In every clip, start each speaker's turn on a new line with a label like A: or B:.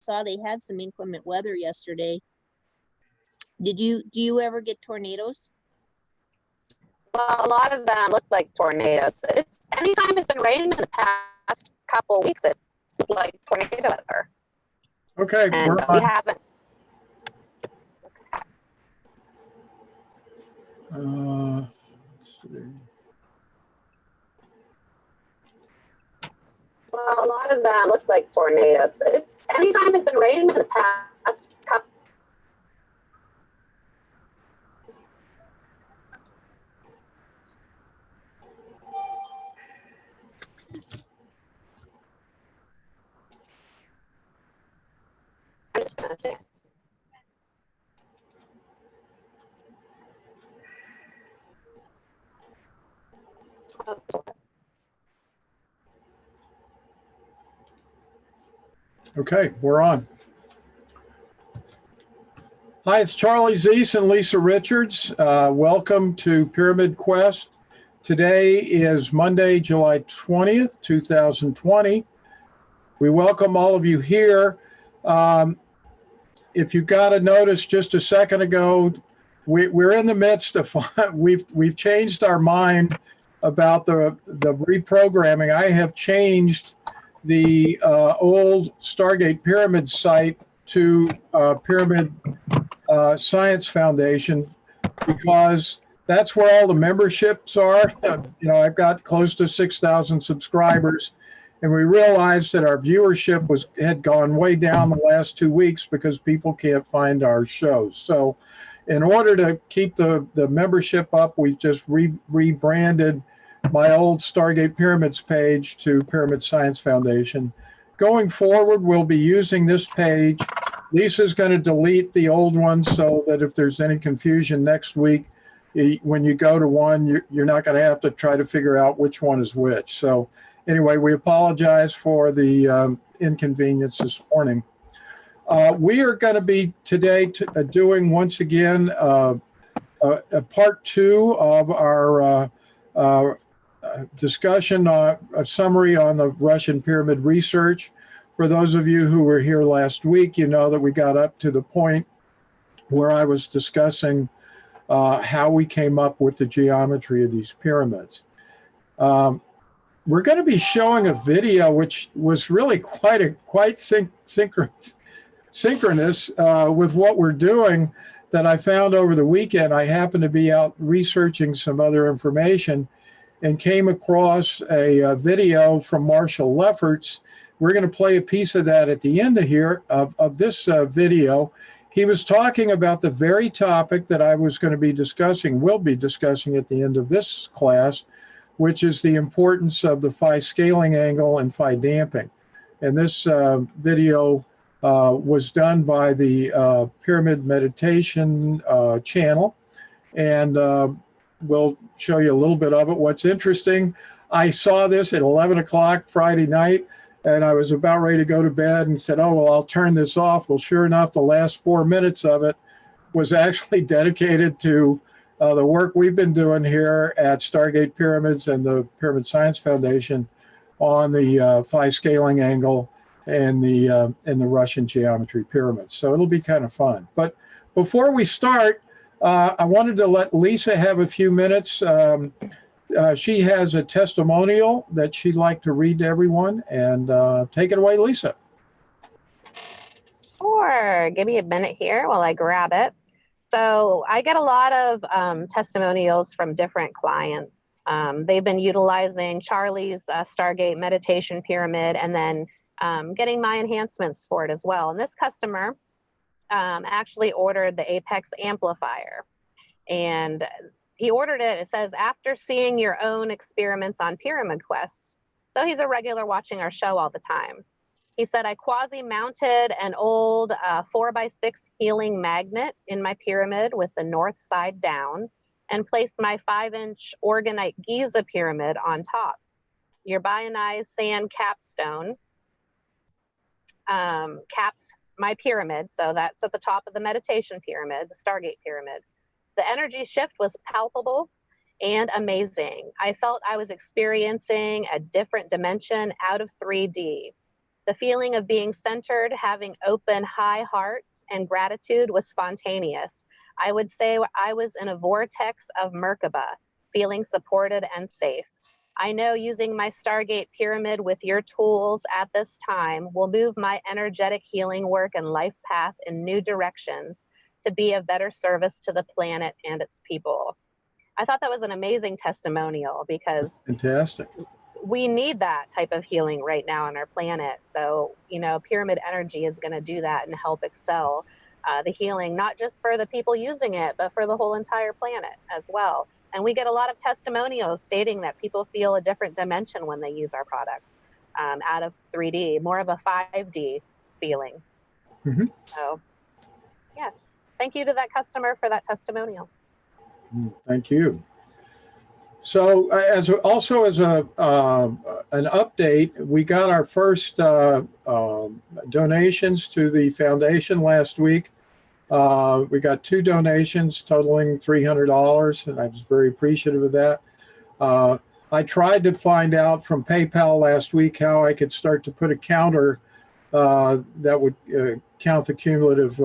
A: saw they had some inclement weather yesterday. Do you ever get tornadoes?
B: Well, a lot of them look like tornadoes. It's anytime it's been raining in the past couple of weeks, it's like tornado weather.
C: Okay,
B: and
C: we're
B: we
C: on.
B: haven't.
C: Let's see.
B: Well, a lot of them look like tornadoes. It's anytime it's been raining in the past couple. I'm just gonna say.
C: Okay, we're on. Hi, it's Charlie Zeese and Lisa Richards. Welcome to Pyramid Quest. Today is Monday, July 20th, 2020. We welcome all of you here. If you got a notice just a second ago, we're in the midst of, we've changed our mind about the reprogramming. I have changed the old Stargate Pyramid site to Pyramid Science Foundation, because that's where all the memberships are. I've got close to 6,000 subscribers, and we realized that our viewership had gone way down the last 2 weeks because people can't find our shows. So in order to keep the membership up, we've just rebranded my old Stargate Pyramids page to Pyramid Science Foundation. Going forward, we'll be using this page. Lisa's going to delete the old one so that if there's any confusion next week, when you go to one, you're not going to have to try to figure out which one is which. So anyway, we apologize for the inconvenience this morning. We are going to be today doing once again a part 2 of our discussion, a summary on the Russian pyramid research. For those of you who were here last week, you know that we got up to the point where I was discussing how we came up with the geometry of these pyramids. We're going to be showing a video which was really quite synchronous with what we're doing, that I found over the weekend. I happened to be out researching some other information and came across a video from Marshall Lefferts. We're going to play a piece of that at the end of this video. He was talking about the very topic that I was going to be discussing, will be discussing at the end of this class, which is the importance of the Phi Scaling Angle and Phi damping. And this video was done by the Pyramid Meditation channel, and we'll show you a little bit of it. What's interesting, I saw this at 11 o'clock Friday night, and I was about ready to go to bed and said, oh, well, I'll turn this off. Well, sure enough, the last 4 minutes of it was actually dedicated to the work we've been doing here at Stargate Pyramids and the Pyramid Science Foundation on the Phi Scaling Angle and the Russian geometry pyramids. So it'll be kind of fun. But before we start, I wanted to let Lisa have a few minutes. She has a testimonial that she'd like to read to everyone, and take it away, Lisa.
B: Sure. Give me a minute here while I grab it. So I get a lot of testimonials from different clients. They've been utilizing Charlie's Stargate meditation pyramid, and then getting my enhancements for it as well. And this customer actually ordered the Apex amplifier, and he ordered it. It says, after seeing your own experiments on Pyramid Quest. So he's a regular watching our show all the time. He said, I quasi-mounted an old 4x6 healing magnet in my pyramid with the north side down, and placed my 5-inch organite Giza pyramid on top. Your bionized sand capstone caps my pyramid. So that's at the top of the meditation pyramid, the Stargate pyramid. The energy shift was palpable and amazing. I felt I was experiencing a different dimension out of 3D. The feeling of being centered, having open, high hearts, and gratitude was spontaneous. I would say I was in a vortex of Merkaba, feeling supported and safe. I know using my Stargate pyramid with your tools at this time will move my energetic healing work and life path in new directions to be of better service to the planet and its people. I thought that was an amazing testimonial because
C: Fantastic.
B: we need that type of healing right now on our planet. So, you know, pyramid energy is going to do that and help excel the healing, not just for the people using it, but for the whole entire planet as well. And we get a lot of testimonials stating that people feel a different dimension when they use our products out of 3D, more of a 5D feeling.
C: Mhm.
B: So, yes, thank you to that customer for that testimonial.
C: Thank you. So, as an update, we got our first donations to the foundation last week. We got 2 donations totaling $300, and I was very appreciative of that. I tried to find out from PayPal last week how I could start to put a counter that would count the cumulative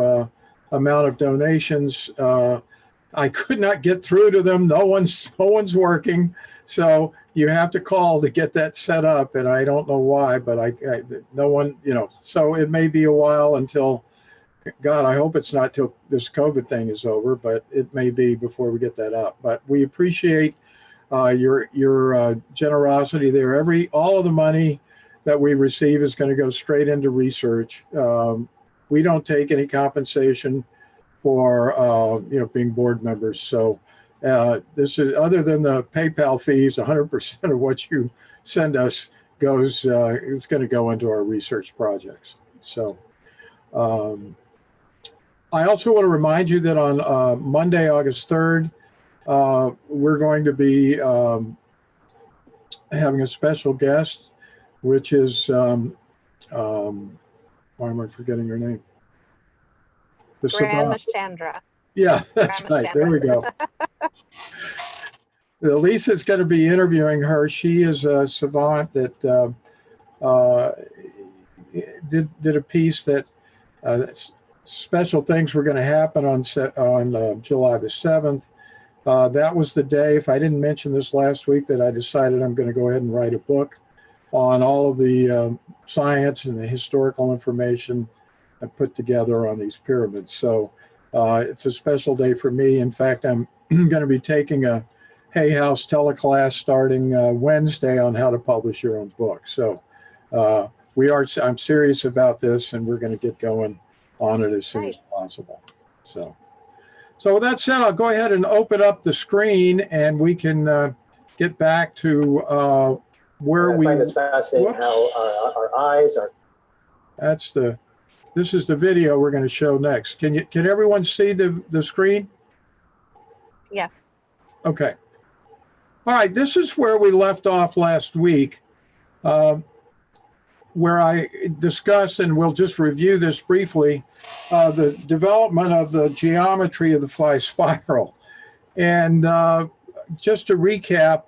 C: amount of donations. I could not get through to them. No one's working. So you have to call to get that set up. And I don't know why, but no one, so it may be a while until, God, I hope it's not till this COVID thing is over, but it may be before we get that up. But we appreciate your generosity there. All of the money that we receive is going to go straight into research. We don't take any compensation for being board members. So this is, other than the PayPal fees, 100% of what you send us goes is going to go into our research projects. So I also want to remind you that on Monday, August 3rd, we're going to be having a special guest, which is why am I forgetting your name? The savant.
B: Chandra.
C: Yeah, that's right. There we go. Lisa's going to be interviewing her. She is a savant that did a piece that special things were going to happen on July the 7th. That was the day, if I didn't mention this last week, that I decided I'm going to go ahead and write a book on all of the science and the historical information I put together on these pyramids. So it's a special day for me. In fact, I'm going to be taking a Hay House teleclass starting Wednesday on how to publish your own book. So I'm serious about this, and we're going to get going on it as soon as possible. So with that said, I'll go ahead and open up the screen, and we can get back to where we. I find this fascinating. Whoops. How our eyes are. This is the video we're going to show next. Can everyone see the screen?
B: Yes.
C: Okay. All right. This is where we left off last week, where I discussed, and we'll just review this briefly, the development of the geometry of the Phi spiral. And just to recap,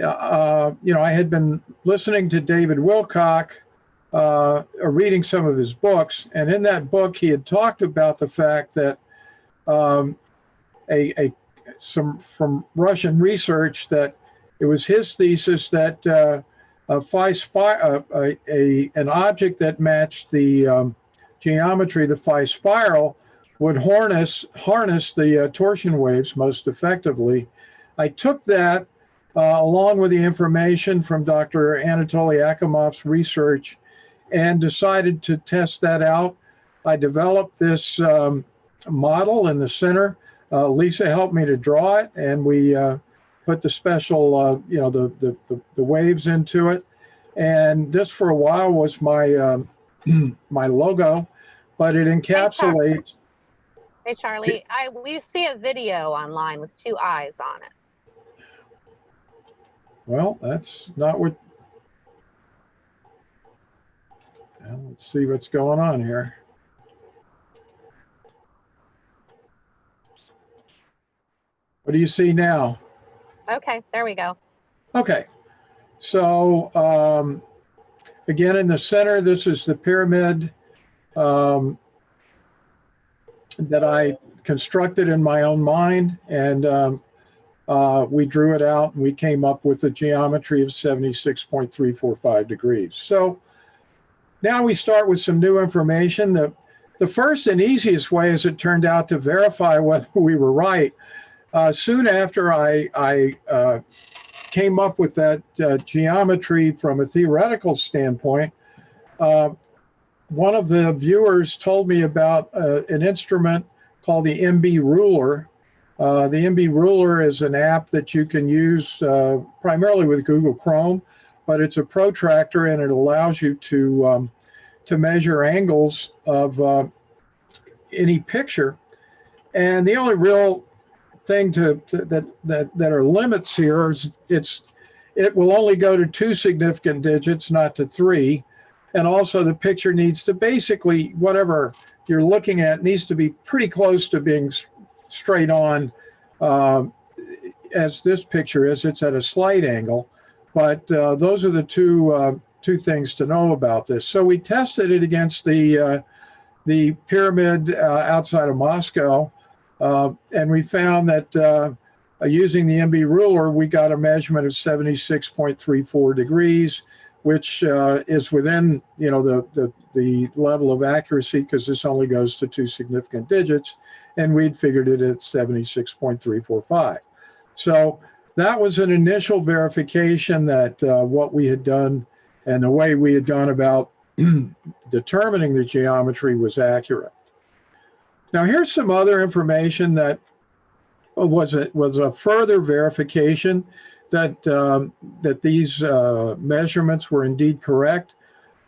C: I had been listening to David Wilcock, reading some of his books, and in that book he had talked about the fact that some from Russian research, that it was his thesis that an object that matched the geometry of the Phi spiral would harness the torsion waves most effectively. I took that along with the information from Dr. Anatoly Akimov's research and decided to test that out. I developed this model in the center. Lisa helped me to draw it, and we put the special, the waves into it. And this for a while was my my logo, but it encapsulates.
B: Hey, Charlie, we see a video online with 2 eyes on it.
C: Well, that's not what. Let's see what's going on here. What do you see now?
B: Okay, there we go.
C: Okay, so Again, in the center, this is the pyramid that I constructed in my own mind, and we drew it out, and we came up with a geometry of 76.345 degrees. So now we start with some new information. The first and easiest way, as it turned out, to verify whether we were right, soon after I came up with that geometry from a theoretical standpoint, one of the viewers told me about an instrument called the MB Ruler. The MB Ruler is an app that you can use primarily with Google Chrome, but it's a protractor, and it allows you to measure angles of any picture. And the only real thing that are limits here is it will only go to 2 significant digits, not to 3. And also the picture needs to basically, whatever you're looking at needs to be pretty close to being straight on, as this picture is. It's at a slight angle, but those are the two things to know about this. So we tested it against the pyramid outside of Moscow, and we found that using the MB Ruler, we got a measurement of 76.34 degrees, which is within, the level of accuracy, because this only goes to 2 significant digits, and we'd figured it at 76.345. So that was an initial verification that what we had done and the way we had gone about determining the geometry was accurate. Now here's some other information that was a further verification that these measurements were indeed correct.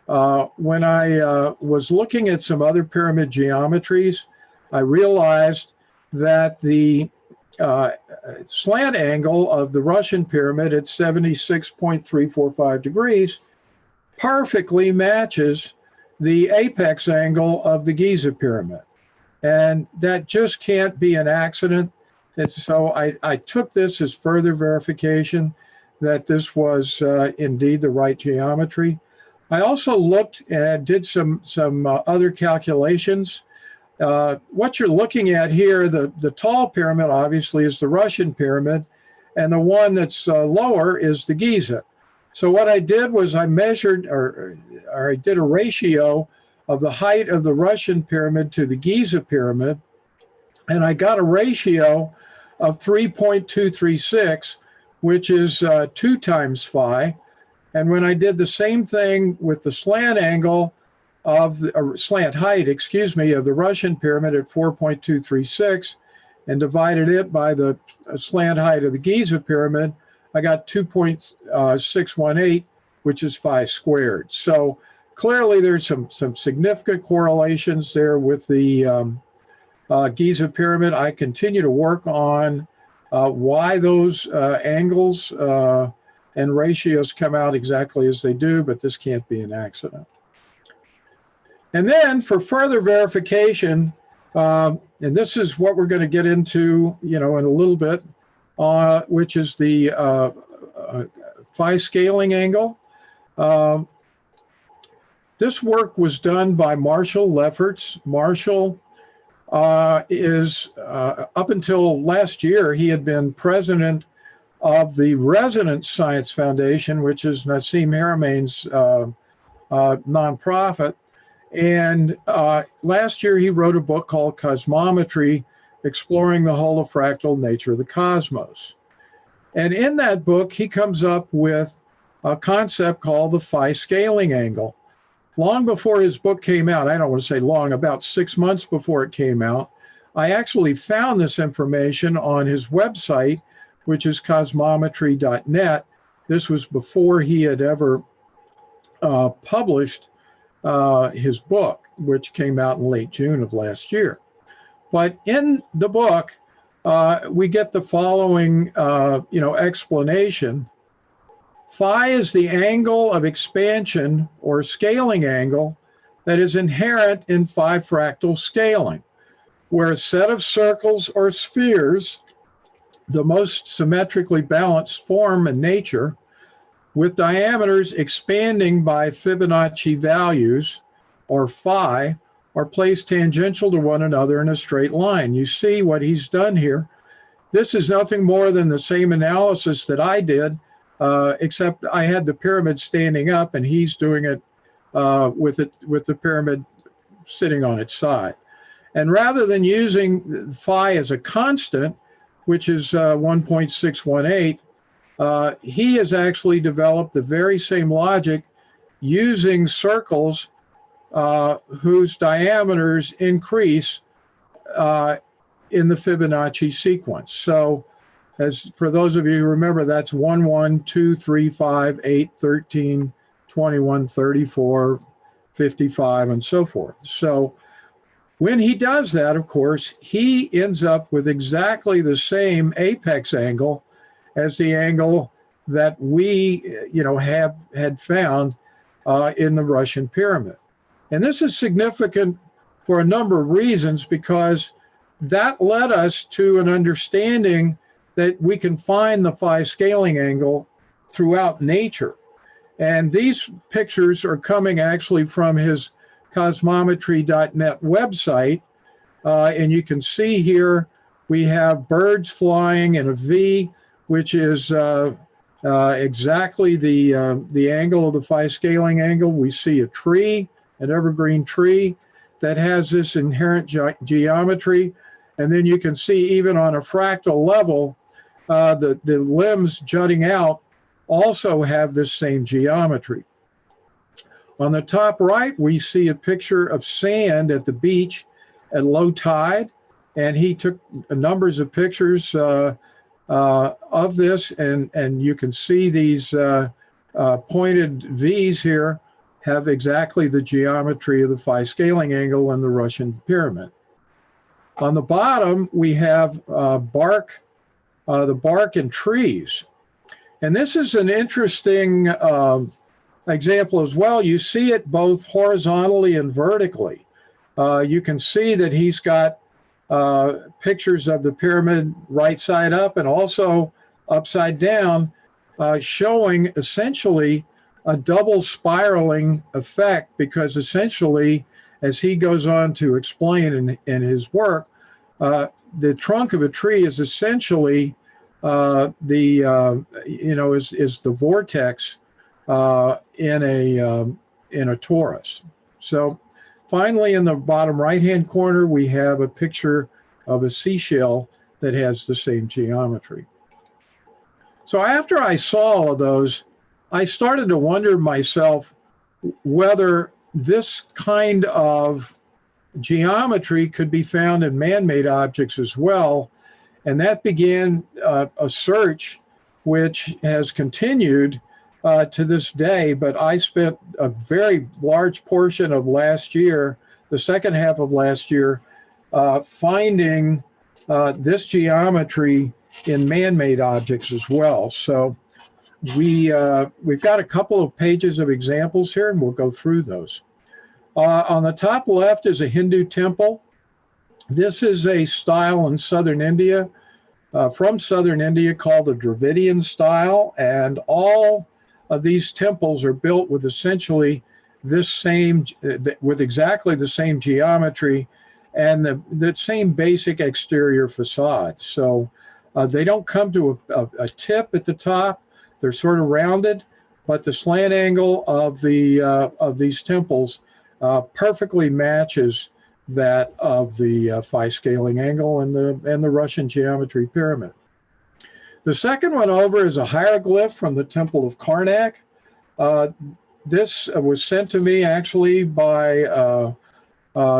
C: When I was looking at some other pyramid geometries, I realized that the slant angle of the Russian pyramid at 76.345 degrees perfectly matches the apex angle of the Giza pyramid. And that just can't be an accident. And so I took this as further verification that this was indeed the right geometry. I also looked and did some other calculations. What you're looking at here, the tall pyramid obviously is the Russian pyramid, and the one that's lower is the Giza. So what I did was I measured, or I did a ratio of the height of the Russian pyramid to the Giza pyramid, and I got a ratio of 3.236, which is 2 times phi. And when I did the same thing with the slant angle of the slant height, of the Russian pyramid at 4.236, and divided it by the slant height of the Giza pyramid, I got 2.618, which is phi squared. So clearly there's some significant correlations there with the Giza pyramid. I continue to work on why those angles and ratios come out exactly as they do, but this can't be an accident. And then for further verification, and this is what we're going to get into, in a little bit, which is the Phi Scaling Angle. This work was done by Marshall Lefferts. Marshall is, up until last year, he had been president of the Resonance Science Foundation, which is Nassim Haramein's nonprofit. And last year he wrote a book called Cosmometry, Exploring the Holofractal Nature of the Cosmos. And in that book, he comes up with a concept called the Phi Scaling Angle. Long before his book came out, I don't want to say long, about 6 months before it came out, I actually found this information on his website, which is cosmometry.net. This was before he had ever published his book, which came out in late June of last year. But in the book, we get the following, explanation. Phi is the angle of expansion or scaling angle that is inherent in phi fractal scaling, where a set of circles or spheres, the most symmetrically balanced form in nature, with diameters expanding by Fibonacci values, or phi, are placed tangential to one another in a straight line. You see what he's done here. This is nothing more than the same analysis that I did, except I had the pyramid standing up and he's doing it with the pyramid sitting on its side. And rather than using phi as a constant, which is 1.618, he has actually developed the very same logic using circles whose diameters increase in the Fibonacci sequence. So, as for those of you who remember, that's 1, 1, 2, 3, 5, 8, 13, 21, 34, 55, and so forth. So, when he does that, of course, he ends up with exactly the same apex angle as the angle that we, had found in the Russian pyramid. And this is significant for a number of reasons, because that led us to an understanding that we can find the Phi scaling angle throughout nature. And these pictures are coming actually from his cosmometry.net website. And you can see here we have birds flying in a V, which is exactly the angle of the Phi scaling angle. We see a tree, an evergreen tree that has this inherent geometry. And then you can see even on a fractal level, the limbs jutting out also have this same geometry. On the top right, we see a picture of sand at the beach at low tide. And he took numbers of pictures of this, and you can see these pointed V's here have exactly the geometry of the Phi scaling angle and the Russian pyramid. On the bottom, we have the bark and trees. And this is an interesting example as well. You see it both horizontally and vertically. You can see that he's got pictures of the pyramid right side up and also upside down, showing essentially a double spiraling effect, because essentially, as he goes on to explain in his work, the trunk of a tree is essentially is the vortex in a torus. So finally, in the bottom right-hand corner, we have a picture of a seashell that has the same geometry. So after I saw all of those, I started to wonder myself whether this kind of geometry could be found in man-made objects as well. And that began a search which has continued to this day. But I spent a very large portion of last year, the second half of last year, finding this geometry in man-made objects as well. So we've got a couple of pages of examples here, and we'll go through those. On the top left is a Hindu temple. This is a style in southern India, from southern India, called the Dravidian style, and all of these temples are built with essentially this same, with exactly the same geometry and the same basic exterior facade. So they don't come to a tip at the top. They're sort of rounded, but the slant angle of these temples perfectly matches that of the Phi scaling angle and the Russian geometry pyramid. The second one over is a hieroglyph from the Temple of Karnak. This was sent to me actually by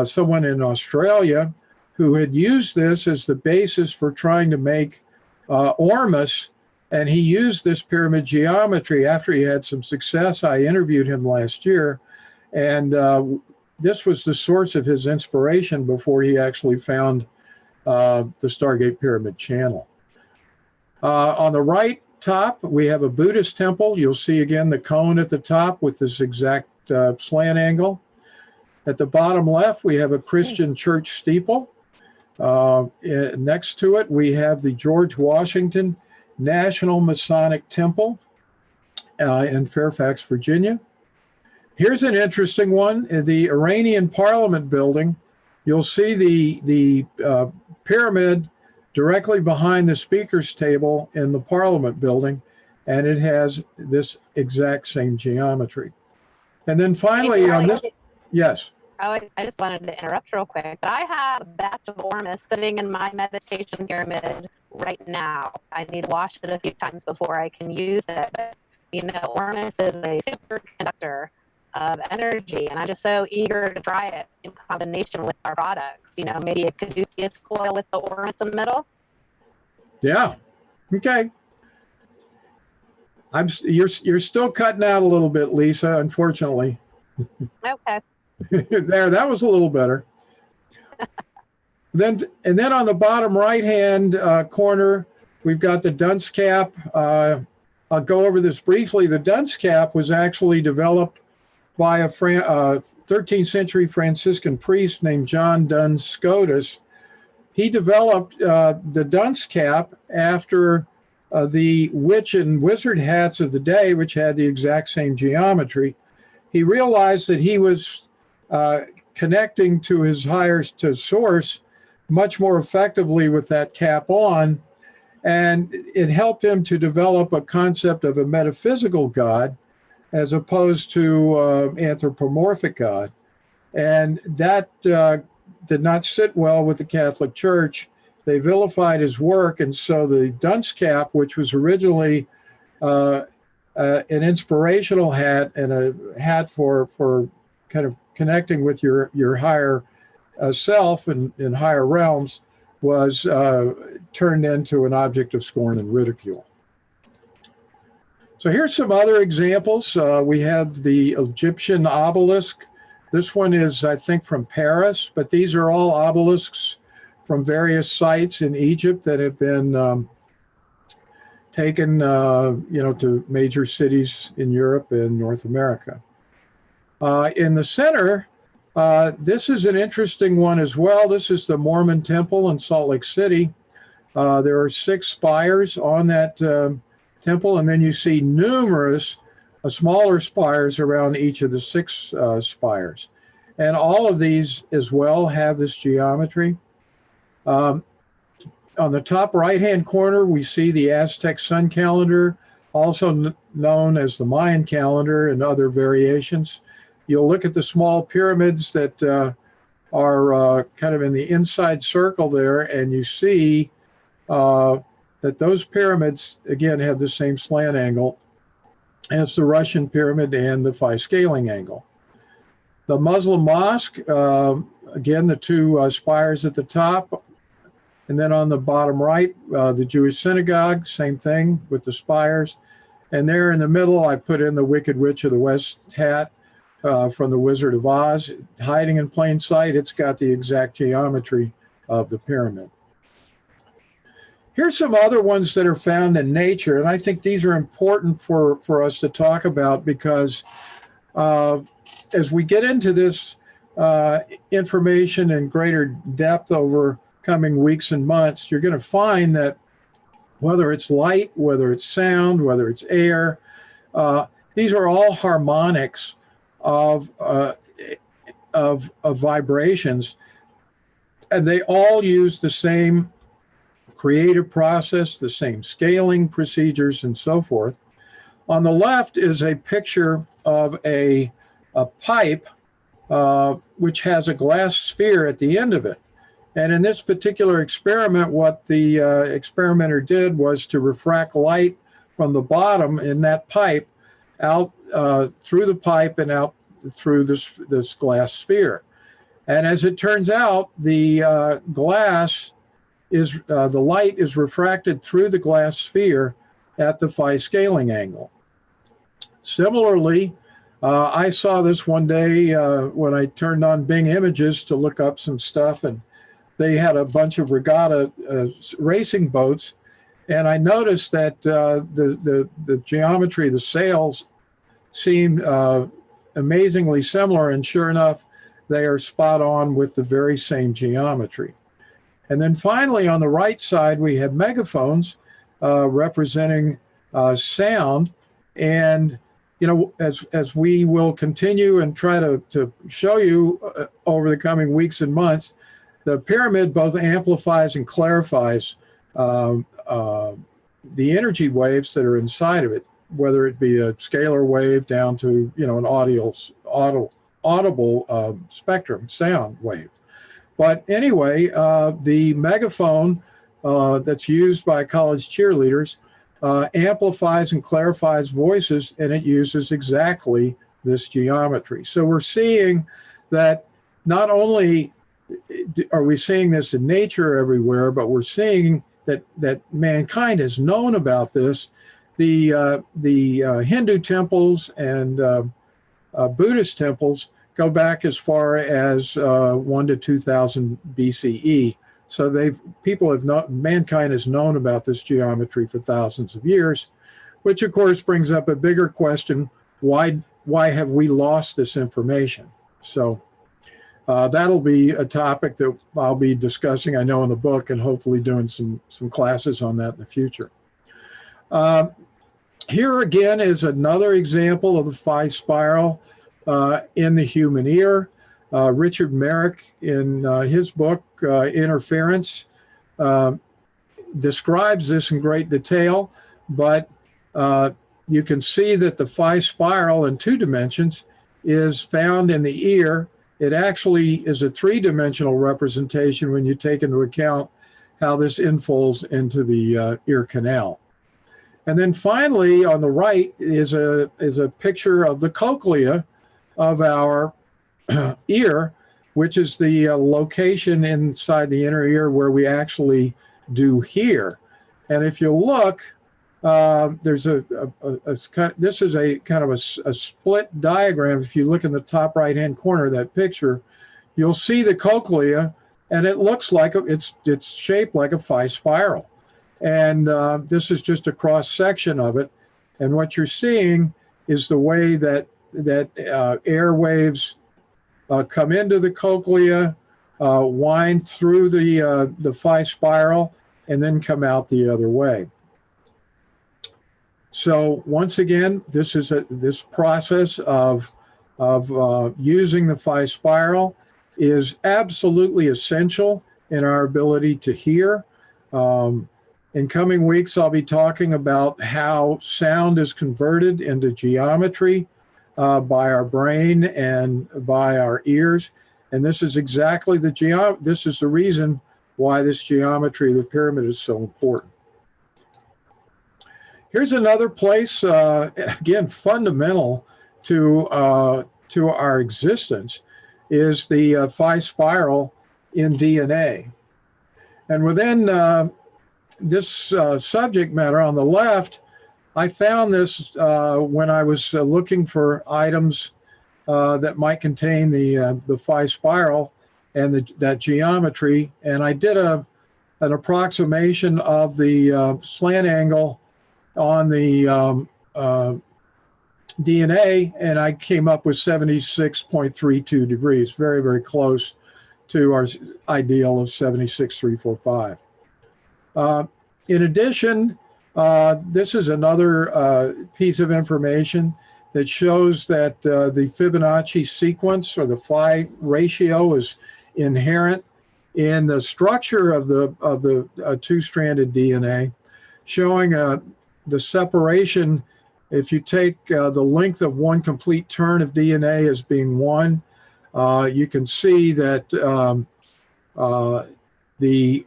C: someone in Australia who had used this as the basis for trying to make Ormus, and he used this pyramid geometry after he had some success. I interviewed him last year, and this was the source of his inspiration before he actually found the Stargate Pyramid channel. On the right top, we have a Buddhist temple. You'll see again the cone at the top with this exact slant angle. At the bottom left, we have a Christian church steeple. Next to it, we have the George Washington National Masonic Temple. in Fairfax, Virginia. Here's an interesting one. In the Iranian Parliament building, you'll see the pyramid directly behind the speaker's table in the Parliament building, and it has this exact same geometry. And then finally,
B: Hey,
C: on
B: Charlie,
C: this, yes.
B: Oh, I just wanted to interrupt real quick. I have a batch of Ormus sitting in my meditation pyramid right now. I need to wash it a few times before I can use it. But, you know, Ormus is a superconductor of energy, and I'm just so eager to try it in combination with our products. You know, maybe a caduceus coil with the Ormus in the middle.
C: Yeah. Okay. You're still cutting out a little bit, Lisa, unfortunately.
B: Okay.
C: There, that was a little better. Then on the bottom right-hand corner, we've got the dunce cap. I'll go over this briefly. The dunce cap was actually developed by a 13th century Franciscan priest named John Duns Scotus. He developed the dunce cap after the witch and wizard hats of the day, which had the exact same geometry. He realized that he was connecting to his source much more effectively with that cap on, and it helped him to develop a concept of a metaphysical God as opposed to anthropomorphic God. And that did not sit well with the Catholic Church. They vilified his work, and so the dunce cap, which was originally an inspirational hat and a hat for kind of connecting with your higher self and in higher realms, was turned into an object of scorn and ridicule. So here's some other examples. We have the Egyptian obelisk. This one is, I think, from Paris, but these are all obelisks from various sites in Egypt that have been taken, to major cities in Europe and North America. In the center, this is an interesting one as well. This is the Mormon Temple in Salt Lake City. There are 6 spires on that temple, and then you see numerous smaller spires around each of the 6 spires. And all of these as well have this geometry. On the top right-hand corner, we see the Aztec sun calendar, also known as the Mayan calendar and other variations. You'll look at the small pyramids that are kind of in the inside circle there, and you see that those pyramids, again, have the same slant angle as the Russian pyramid and the Phi Scaling Angle. The Muslim mosque, again, the 2 spires at the top. And then on the bottom right, the Jewish synagogue, same thing with the spires. And there in the middle, I put in the Wicked Witch of the West hat from the Wizard of Oz. Hiding in plain sight, it's got the exact geometry of the pyramid. Here's some other ones that are found in nature, and I think these are important for us to talk about because as we get into this information in greater depth over coming weeks and months, you're going to find that whether it's light, whether it's sound, whether it's air, these are all harmonics of vibrations, and they all use the same creative process, the same scaling procedures, and so forth. On the left is a picture of a pipe which has a glass sphere at the end of it. And in this particular experiment, what the experimenter did was to refract light from the bottom in that pipe out through the pipe and out through this glass sphere. And as it turns out, the light is refracted through the glass sphere at the Phi Scaling Angle. Similarly, I saw this one day when I turned on Bing Images to look up some stuff, and they had a bunch of regatta racing boats, and I noticed that the geometry of the sails seemed amazingly similar, and sure enough, they are spot on with the very same geometry. And then finally, on the right side, we have megaphones representing sound. And, you know, as we will continue and try to show you over the coming weeks and months, the pyramid both amplifies and clarifies the energy waves that are inside of it, whether it be a scalar wave down to, you know, an audible spectrum sound wave. But anyway, the megaphone that's used by college cheerleaders amplifies and clarifies voices, and it uses exactly this geometry. So we're seeing that not only are we seeing this in nature everywhere, but we're seeing that mankind has known about this. The Hindu temples and Buddhist temples go back as far as 1 to 2000 BCE. So mankind has known about this geometry for thousands of years, which of course brings up a bigger question: why have we lost this information? So that'll be a topic that I'll be discussing, I know, in the book, and hopefully doing some classes on that in the future. Here again is another example of the Phi spiral in the human ear. Richard Merrick, in his book, Interference, describes this in great detail, but you can see that the Phi spiral in 2 dimensions is found in the ear. It actually is a 3-dimensional representation when you take into account how this infolds into the ear canal. And then finally, on the right is a picture of the cochlea of our ear, which is the location inside the inner ear where we actually do hear. And if you look, there's this is a kind of a split diagram. If you look in the top right-hand corner of that picture, you'll see the cochlea, and it looks like it's shaped like a Phi spiral. And this is just a cross section of it. And what you're seeing is the way that air waves come into the cochlea, wind through the Phi spiral, and then come out the other way. So once again, this process of using the Phi spiral is absolutely essential in our ability to hear. In coming weeks, I'll be talking about how sound is converted into geometry by our brain and by our ears. And this is exactly this is the reason why this geometry of the pyramid is so important. Here's another place, again, fundamental to our existence, is the Phi spiral in DNA. And within this subject matter on the left, I found this when I was looking for items that might contain the Phi spiral and that geometry, and I did an approximation of the slant angle on the DNA, and I came up with 76.32 degrees, very, very close to our ideal of 76.345. In addition, this is another piece of information that shows that the Fibonacci sequence, or the Phi ratio, is inherent in the structure of the two-stranded DNA, showing the separation. If you take the length of one complete turn of DNA as being 1, you can see that the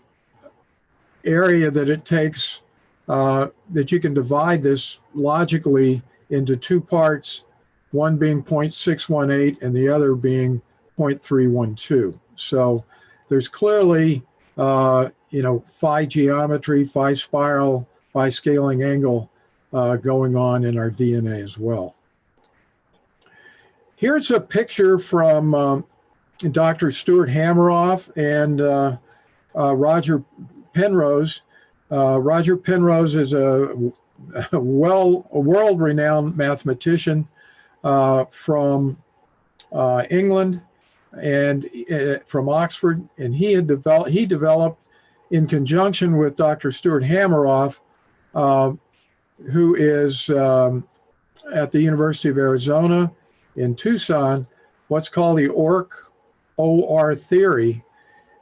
C: area that it takes, that you can divide this logically into 2 parts, one being 0.618 and the other being 0.312. So there's clearly, Phi geometry, Phi spiral, Phi scaling angle going on in our DNA as well. Here's a picture from Dr. Stuart Hameroff and Roger Penrose. Roger Penrose is a world-renowned mathematician from England and from Oxford, and he developed in conjunction with Dr. Stuart Hameroff, who is at the University of Arizona in Tucson what's called the OR theory.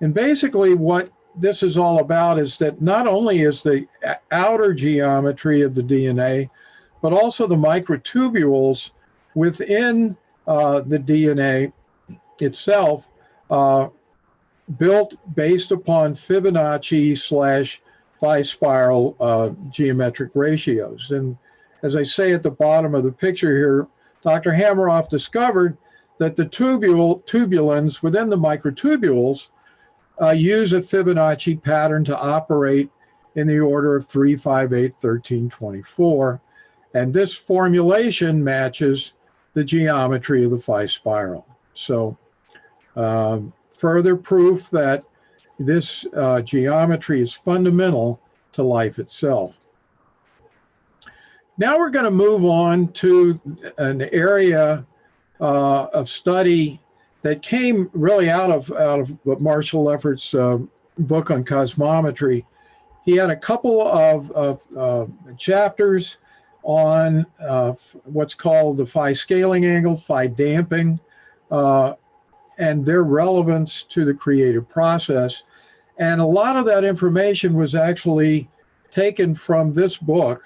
C: And basically what this is all about is that not only is the outer geometry of the DNA, but also the microtubules within the DNA itself built based upon Fibonacci / Phi spiral geometric ratios. And as I say at the bottom of the picture here, Dr. Hameroff discovered that the tubulins within the microtubules use a Fibonacci pattern to operate in the order of 3, 5, 8, 13, 24. And this formulation matches the geometry of the Phi spiral. So further proof that this geometry is fundamental to life itself. Now we're going to move on to an area of study that came really out of Marshall Lefferts' book on cosmometry. He had a couple of chapters on what's called the Phi Scaling Angle, Phi damping, and their relevance to the creative process. And a lot of that information was actually taken from this book.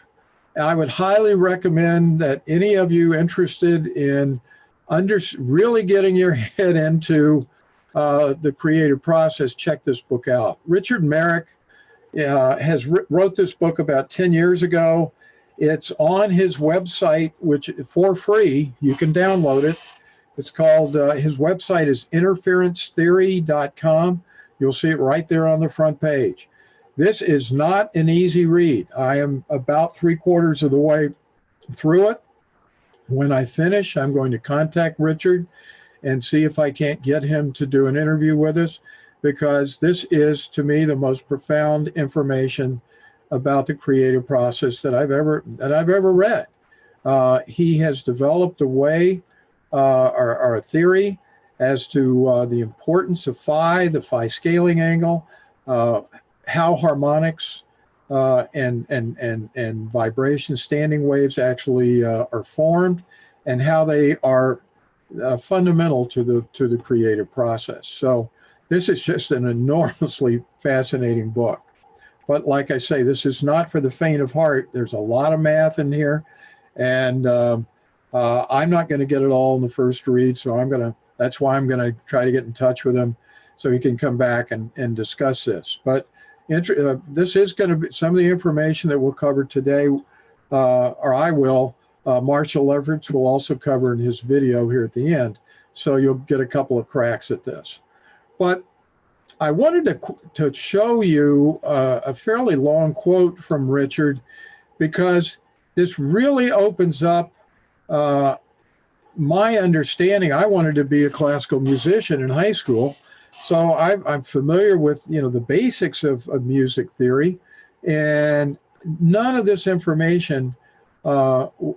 C: I would highly recommend that any of you interested in really getting your head into the creative process, check this book out. Richard Merrick wrote this book about 10 years ago. It's on his website, which for free, you can download it. It's called, his website is interferencetheory.com. You'll see it right there on the front page. This is not an easy read. I am about 3/4 of the way through it. When I finish, I'm going to contact Richard and see if I can't get him to do an interview with us, because this is, to me, the most profound information about the creative process that I've ever read. He has developed a way, or a theory, as to the importance of phi, the Phi scaling angle, how harmonics and vibration standing waves actually are formed, and how they are fundamental to the creative process. So this is just an enormously fascinating book. But like I say, this is not for the faint of heart. There's a lot of math in here, and I'm not going to get it all in the first read. So that's why I'm going to try to get in touch with him so he can come back and discuss this. But this is going to be some of the information that we'll cover today, or I will. Marshall Lefferts will also cover in his video here at the end. So you'll get a couple of cracks at this. But I wanted to show you a fairly long quote from Richard, because this really opens up my understanding. I wanted to be a classical musician in high school, so I'm familiar with the basics of music theory, and none of this information, to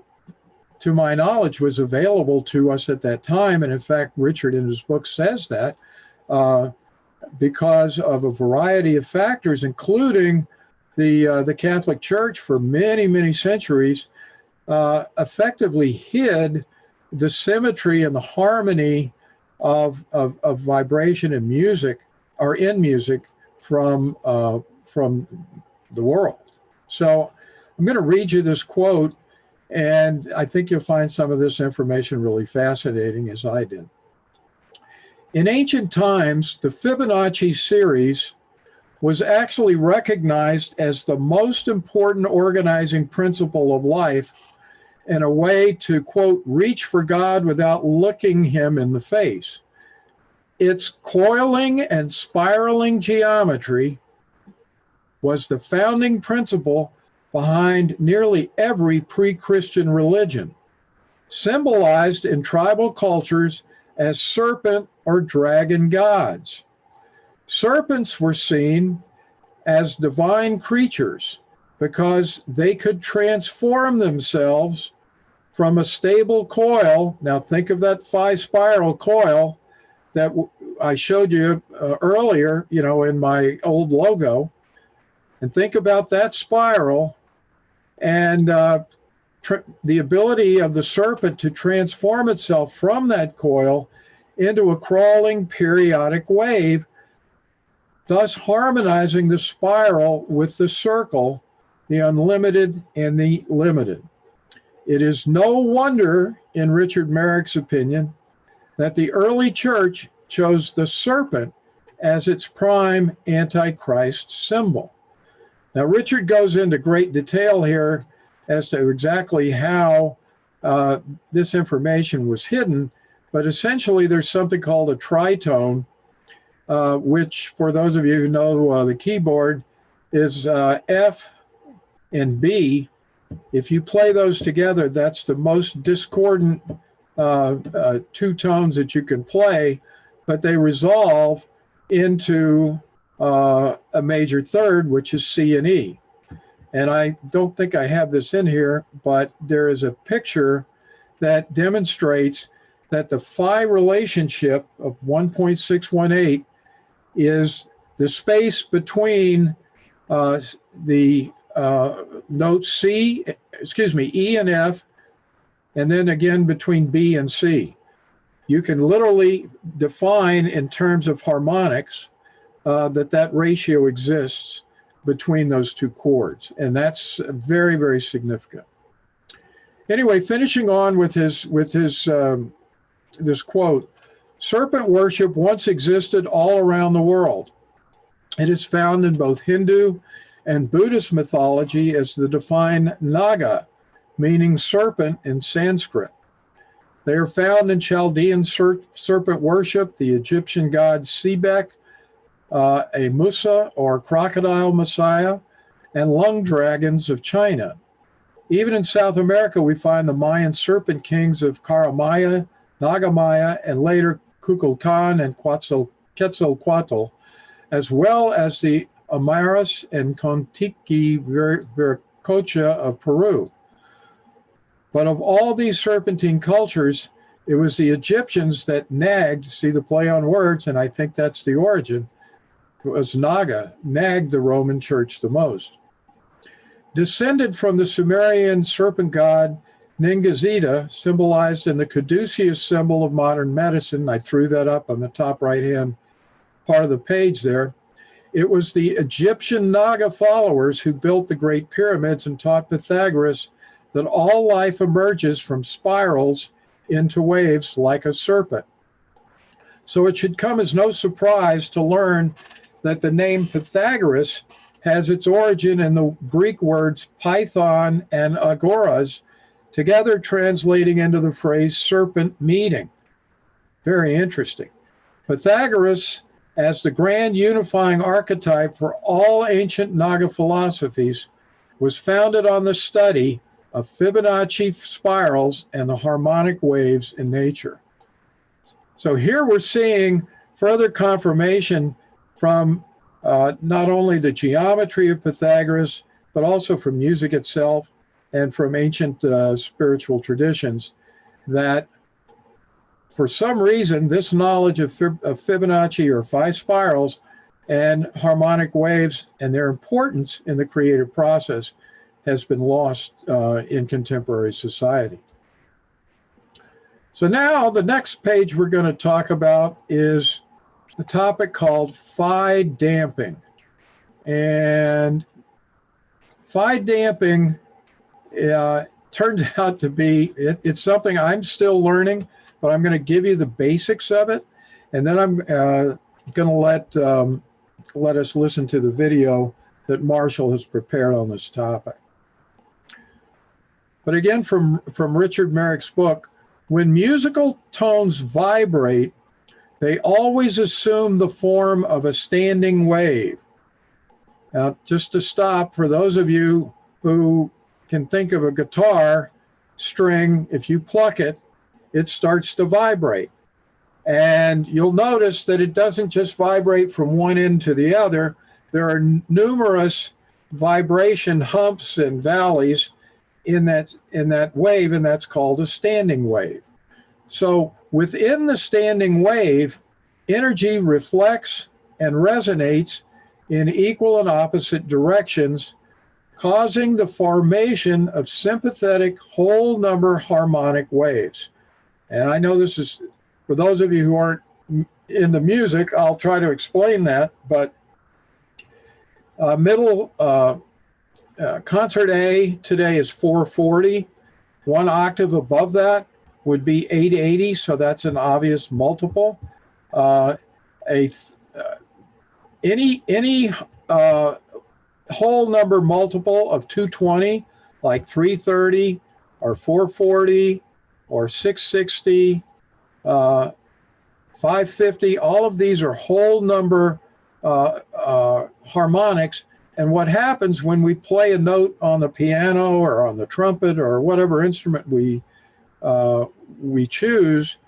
C: my knowledge, was available to us at that time. And in fact, Richard in his book says that because of a variety of factors, including the Catholic Church for many, many centuries, effectively hid the symmetry and the harmony of vibration in music, or in music, from the world. So I'm going to read you this quote, and I think you'll find some of this information really fascinating, as I did. In ancient times, the Fibonacci series was actually recognized as the most important organizing principle of life, and a way to, quote, reach for God without looking him in the face. Its coiling and spiraling geometry was the founding principle behind nearly every pre-Christian religion, symbolized in tribal cultures as serpent or dragon gods. Serpents were seen as divine creatures because they could transform themselves from a stable coil. Now think of that Phi spiral coil that I showed you earlier, in my old logo, and think about that spiral, and the ability of the serpent to transform itself from that coil into a crawling periodic wave, thus harmonizing the spiral with the circle, the unlimited and the limited. It is no wonder, in Richard Merrick's opinion, that the early church chose the serpent as its prime Antichrist symbol. Now, Richard goes into great detail here as to exactly how this information was hidden, but essentially there's something called a tritone, which, for those of you who know the keyboard, is F and B. If you play those together, that's the most discordant two tones that you can play, but they resolve into a major third, which is C and E. And I don't think I have this in here, but there is a picture that demonstrates that the Phi relationship of 1.618 is the space between the notes E and F, and then again between B and C. You can literally define in terms of harmonics that ratio exists between those two chords, and that's very, very significant. Anyway, finishing on with his this quote: serpent worship once existed all around the world. It is found in both Hindu and Buddhist mythology as the defined Naga, meaning serpent in Sanskrit. They are found in Chaldean serpent worship, the Egyptian god Sebek, a Musa or crocodile messiah, and lung dragons of China. Even in South America, we find the Mayan serpent kings of Caramaya, Nagamaya, and later Kukulkan and Quetzalcoatl, as well as the Amaras and Contiki Viracocha of Peru. But of all these serpentine cultures, it was the Egyptians that nagged, see the play on words, and I think that's the origin, it was Naga, nagged the Roman Church the most. Descended from the Sumerian serpent god Ningazida, symbolized in the caduceus symbol of modern medicine, I threw that up on the top right-hand part of the page there. It was the Egyptian Naga followers who built the Great Pyramids and taught Pythagoras that all life emerges from spirals into waves like a serpent. So it should come as no surprise to learn that the name Pythagoras has its origin in the Greek words python and agoras, together translating into the phrase serpent meeting. Very interesting. Pythagoras, as the grand unifying archetype for all ancient Naga philosophies, was founded on the study of Fibonacci spirals and the harmonic waves in nature. So here we're seeing further confirmation from not only the geometry of Pythagoras, but also from music itself and from ancient spiritual traditions, that for some reason, this knowledge of Fibonacci or Phi spirals and harmonic waves and their importance in the creative process has been lost in contemporary society. So now the next page we're going to talk about is the topic called Phi damping. And Phi damping turns out to be, it's something I'm still learning, but I'm going to give you the basics of it. And then I'm going to let us listen to the video that Marshall has prepared on this topic. But again, from Richard Merrick's book, when musical tones vibrate, they always assume the form of a standing wave. Now, just to stop, for those of you who can think of a guitar string, if you pluck it, it starts to vibrate. And you'll notice that it doesn't just vibrate from one end to the other. There are numerous vibration humps and valleys in that wave, and that's called a standing wave. So within the standing wave, energy reflects and resonates in equal and opposite directions, causing the formation of sympathetic whole number harmonic waves. And I know this is, for those of you who aren't into music, I'll try to explain that, but concert A today is 440. One octave above that would be 880, so that's an obvious multiple. Any whole number multiple of 220, like 330 or 440 or 660, 550, all of these are whole number harmonics. And what happens when we play a note on the piano or on the trumpet or whatever instrument we choose,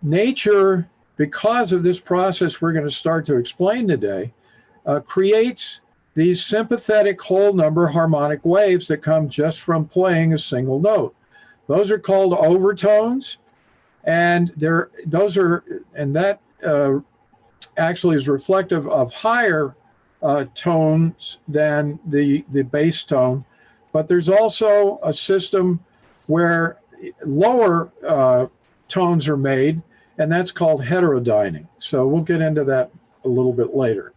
C: nature, because of this process we're going to start to explain today, creates these sympathetic whole number harmonic waves that come just from playing a single note. Those are called overtones, and that actually is reflective of higher tones than the bass tone. But there's also a system where lower tones are made, and that's called heterodyning. So we'll get into that a little bit later.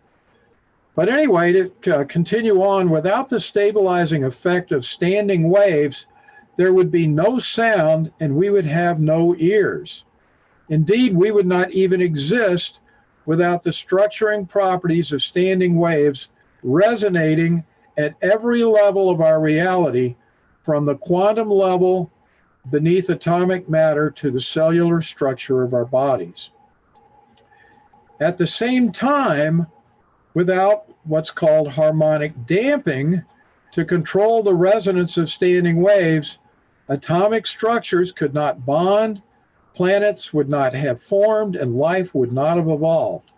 C: But anyway, to continue on, without the stabilizing effect of standing waves, there would be no sound and we would have no ears. Indeed, we would not even exist without the structuring properties of standing waves resonating at every level of our reality, from the quantum level beneath atomic matter to the cellular structure of our bodies. At the same time, without what's called harmonic damping to control the resonance of standing waves, atomic structures could not bond, planets would not have formed, and life would not have evolved.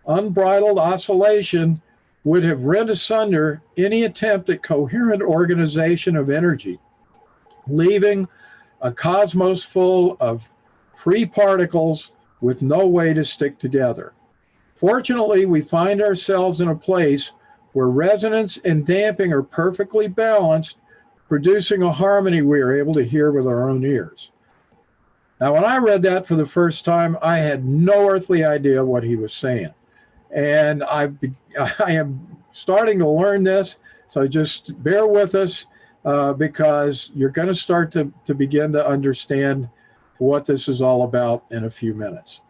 C: Unbridled oscillation would have rent asunder any attempt at coherent organization of energy, leaving a cosmos full of free particles with no way to stick together. Fortunately, we find ourselves in a place where resonance and damping are perfectly balanced, producing a harmony we are able to hear with our own ears. Now, when I read that for the first time, I had no earthly idea what he was saying. And I am starting to learn this, so just bear with us because you're going to start to begin to understand what this is all about in a few minutes.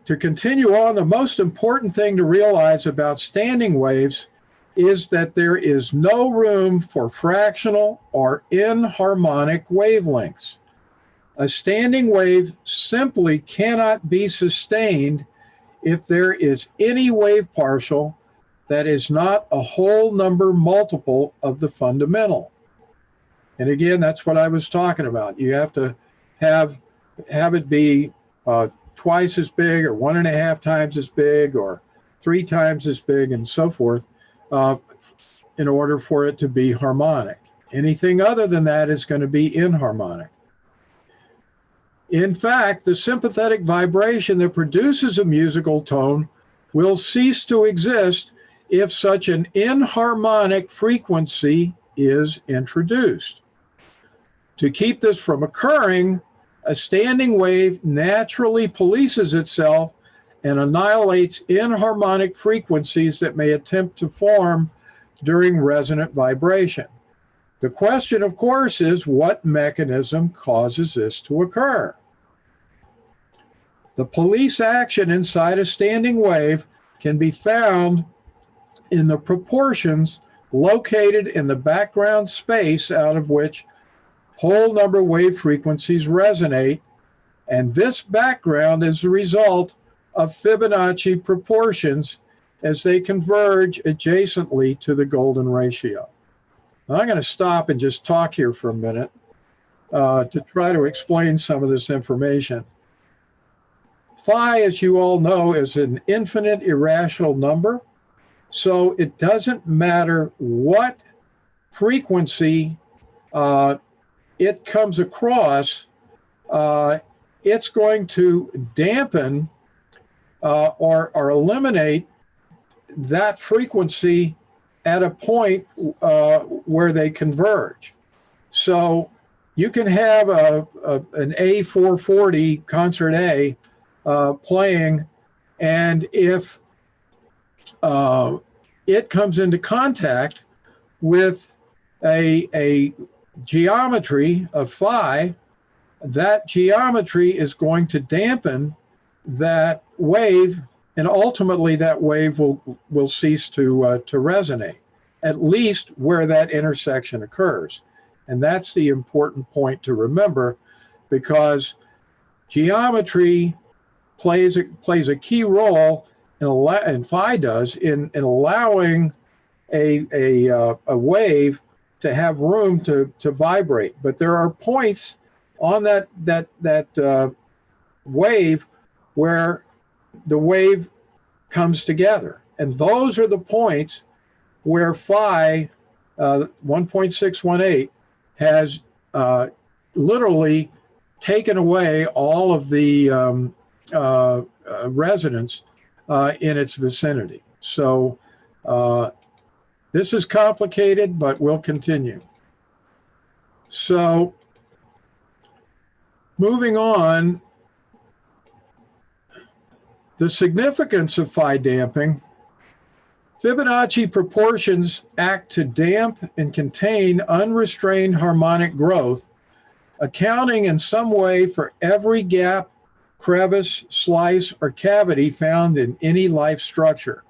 C: To continue on, the most important thing to realize about standing waves is that there is no room for fractional or inharmonic wavelengths. A standing wave simply cannot be sustained if there is any wave partial that is not a whole number multiple of the fundamental. And again, that's what I was talking about. You have to have it be twice as big or 1.5 times as big or 3 times as big and so forth in order for it to be harmonic. Anything other than that is going to be inharmonic. In fact, the sympathetic vibration that produces a musical tone will cease to exist if such an inharmonic frequency is introduced. To keep this from occurring, a standing wave naturally polices itself and annihilates inharmonic frequencies that may attempt to form during resonant vibration. The question, of course, is what mechanism causes this to occur? The police action inside a standing wave can be found in the proportions located in the background space out of which whole number wave frequencies resonate, and this background is the result of Fibonacci proportions as they converge adjacently to the golden ratio. Now, I'm going to stop and just talk here for a minute to try to explain some of this information. Phi, as you all know, is an infinite irrational number, so it doesn't matter what frequency it comes across, it's going to dampen or eliminate that frequency at a point where they converge. So you can have an A440 concert A playing, and if it comes into contact with a geometry of phi, that geometry is going to dampen that wave, and ultimately that wave will cease to resonate, at least where that intersection occurs. And that's the important point to remember, because geometry plays a key role and phi does in allowing a wave to have room to vibrate. But there are points on that wave where the wave comes together, and those are the points where phi 1.618 has literally taken away all of the resonance in its vicinity. So this is complicated, but we'll continue. So moving on, the significance of phi damping. Fibonacci proportions act to damp and contain unrestrained harmonic growth, accounting in some way for every gap, crevice, slice, or cavity found in any life structure.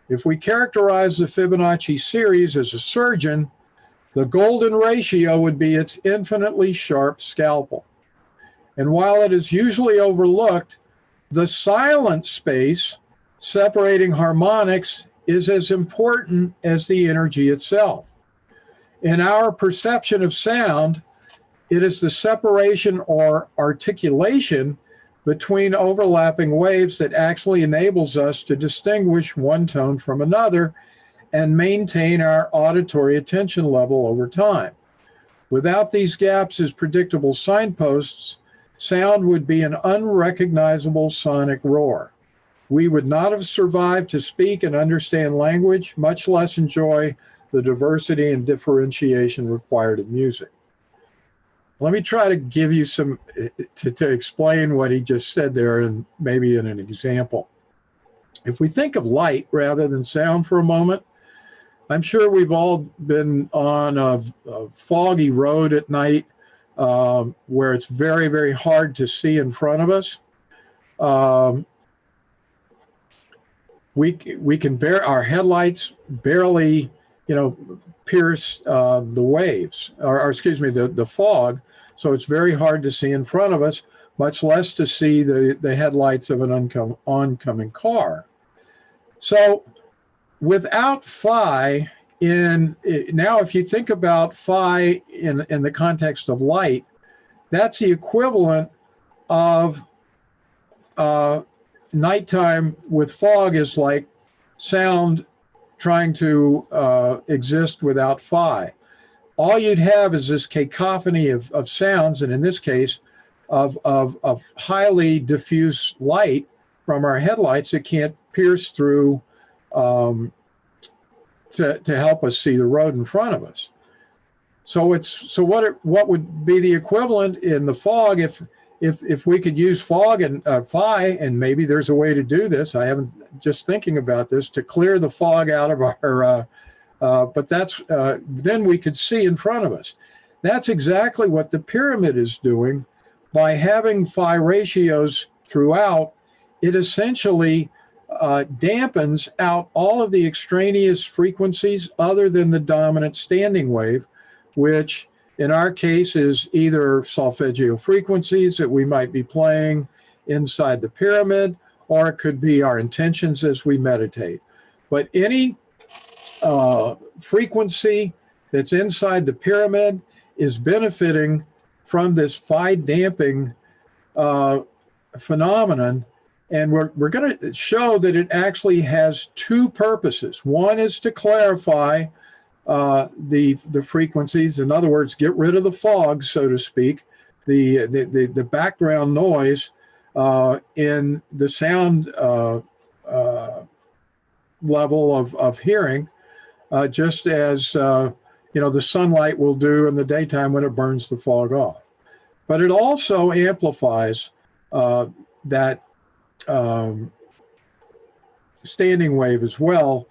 C: If we characterize the Fibonacci series as a surgeon, the golden ratio would be its infinitely sharp scalpel. And while it is usually overlooked, the silent space separating harmonics is as important as the energy itself. In our perception of sound, it is the separation or articulation between overlapping waves that actually enables us to distinguish one tone from another and maintain our auditory attention level over time. Without these gaps as predictable signposts, sound would be an unrecognizable sonic roar. We would not have survived to speak and understand language, much less enjoy the diversity and differentiation required in music. Let me try to give you some, to explain what he just said there, and maybe in an example. If we think of light rather than sound for a moment, I'm sure we've all been on a foggy road at night where it's very, very hard to see in front of us. We can our headlights barely, pierce the waves, or excuse me, the fog. So it's very hard to see in front of us, much less to see the headlights of an oncoming car. So without phi, now if you think about phi in the context of light, that's the equivalent of nighttime with fog is like sound trying to exist without phi. All you'd have is this cacophony of sounds, and in this case, of highly diffuse light from our headlights that can't pierce through to help us see the road in front of us. So what would be the equivalent in the fog if we could use fog and phi, and maybe there's a way to do this. I haven't, just thinking about this, to clear the fog out of our but that's then we could see in front of us. That's exactly what the pyramid is doing by having phi ratios throughout. It essentially dampens out all of the extraneous frequencies other than the dominant standing wave, which in our case is either solfeggio frequencies that we might be playing inside the pyramid, or it could be our intentions as we meditate. But any frequency that's inside the pyramid is benefiting from this phi damping phenomenon. And we're going to show that it actually has two purposes. One is to clarify the frequencies. In other words, get rid of the fog, so to speak, the background noise in the sound level of hearing. just as the sunlight will do in the daytime when it burns the fog off. But it also amplifies that standing wave as well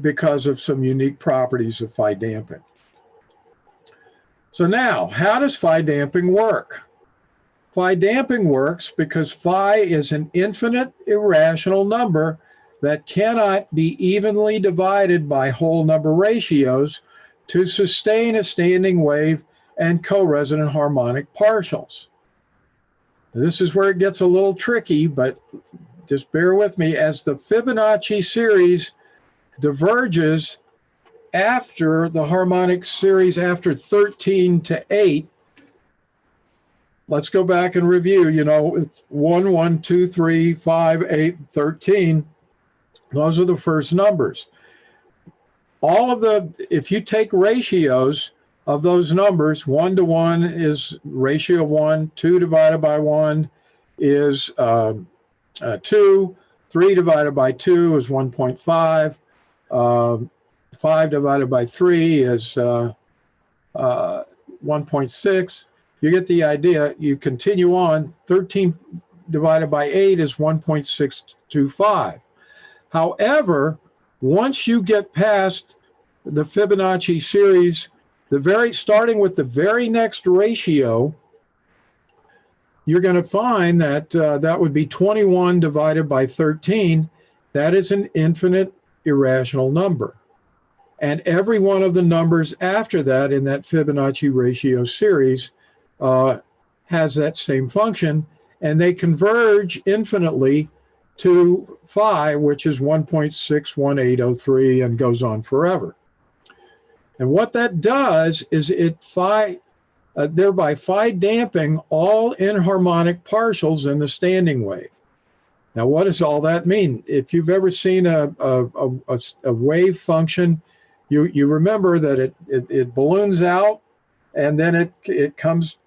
C: because of some unique properties of phi damping. So now, how does phi damping work? Phi damping works because phi is an infinite irrational number that cannot be evenly divided by whole number ratios to sustain a standing wave and co-resonant harmonic partials. This is where it gets a little tricky, but just bear with me. As the Fibonacci series diverges after the harmonic series after 13 to 8, let's go back and review, 1, 1, 2, 3, 5, 8, 13. Those are the first numbers. If you take ratios of those numbers, 1 to 1 is ratio 1, 2 divided by 1 is 2, 3 divided by 2 is 1.5, 5 divided by 3 is 1.6. You get the idea. You continue on. 13 divided by 8 is 1.625. However, once you get past the Fibonacci series, starting with the very next ratio, you're going to find that that would be 21 divided by 13. That is an infinite irrational number. And every one of the numbers after that in that Fibonacci ratio series has that same function, and they converge infinitely to phi, which is 1.61803, and goes on forever. And what that does is thereby phi damping all inharmonic partials in the standing wave. Now, what does all that mean? If you've ever seen a wave function, you remember that it balloons out and then it comes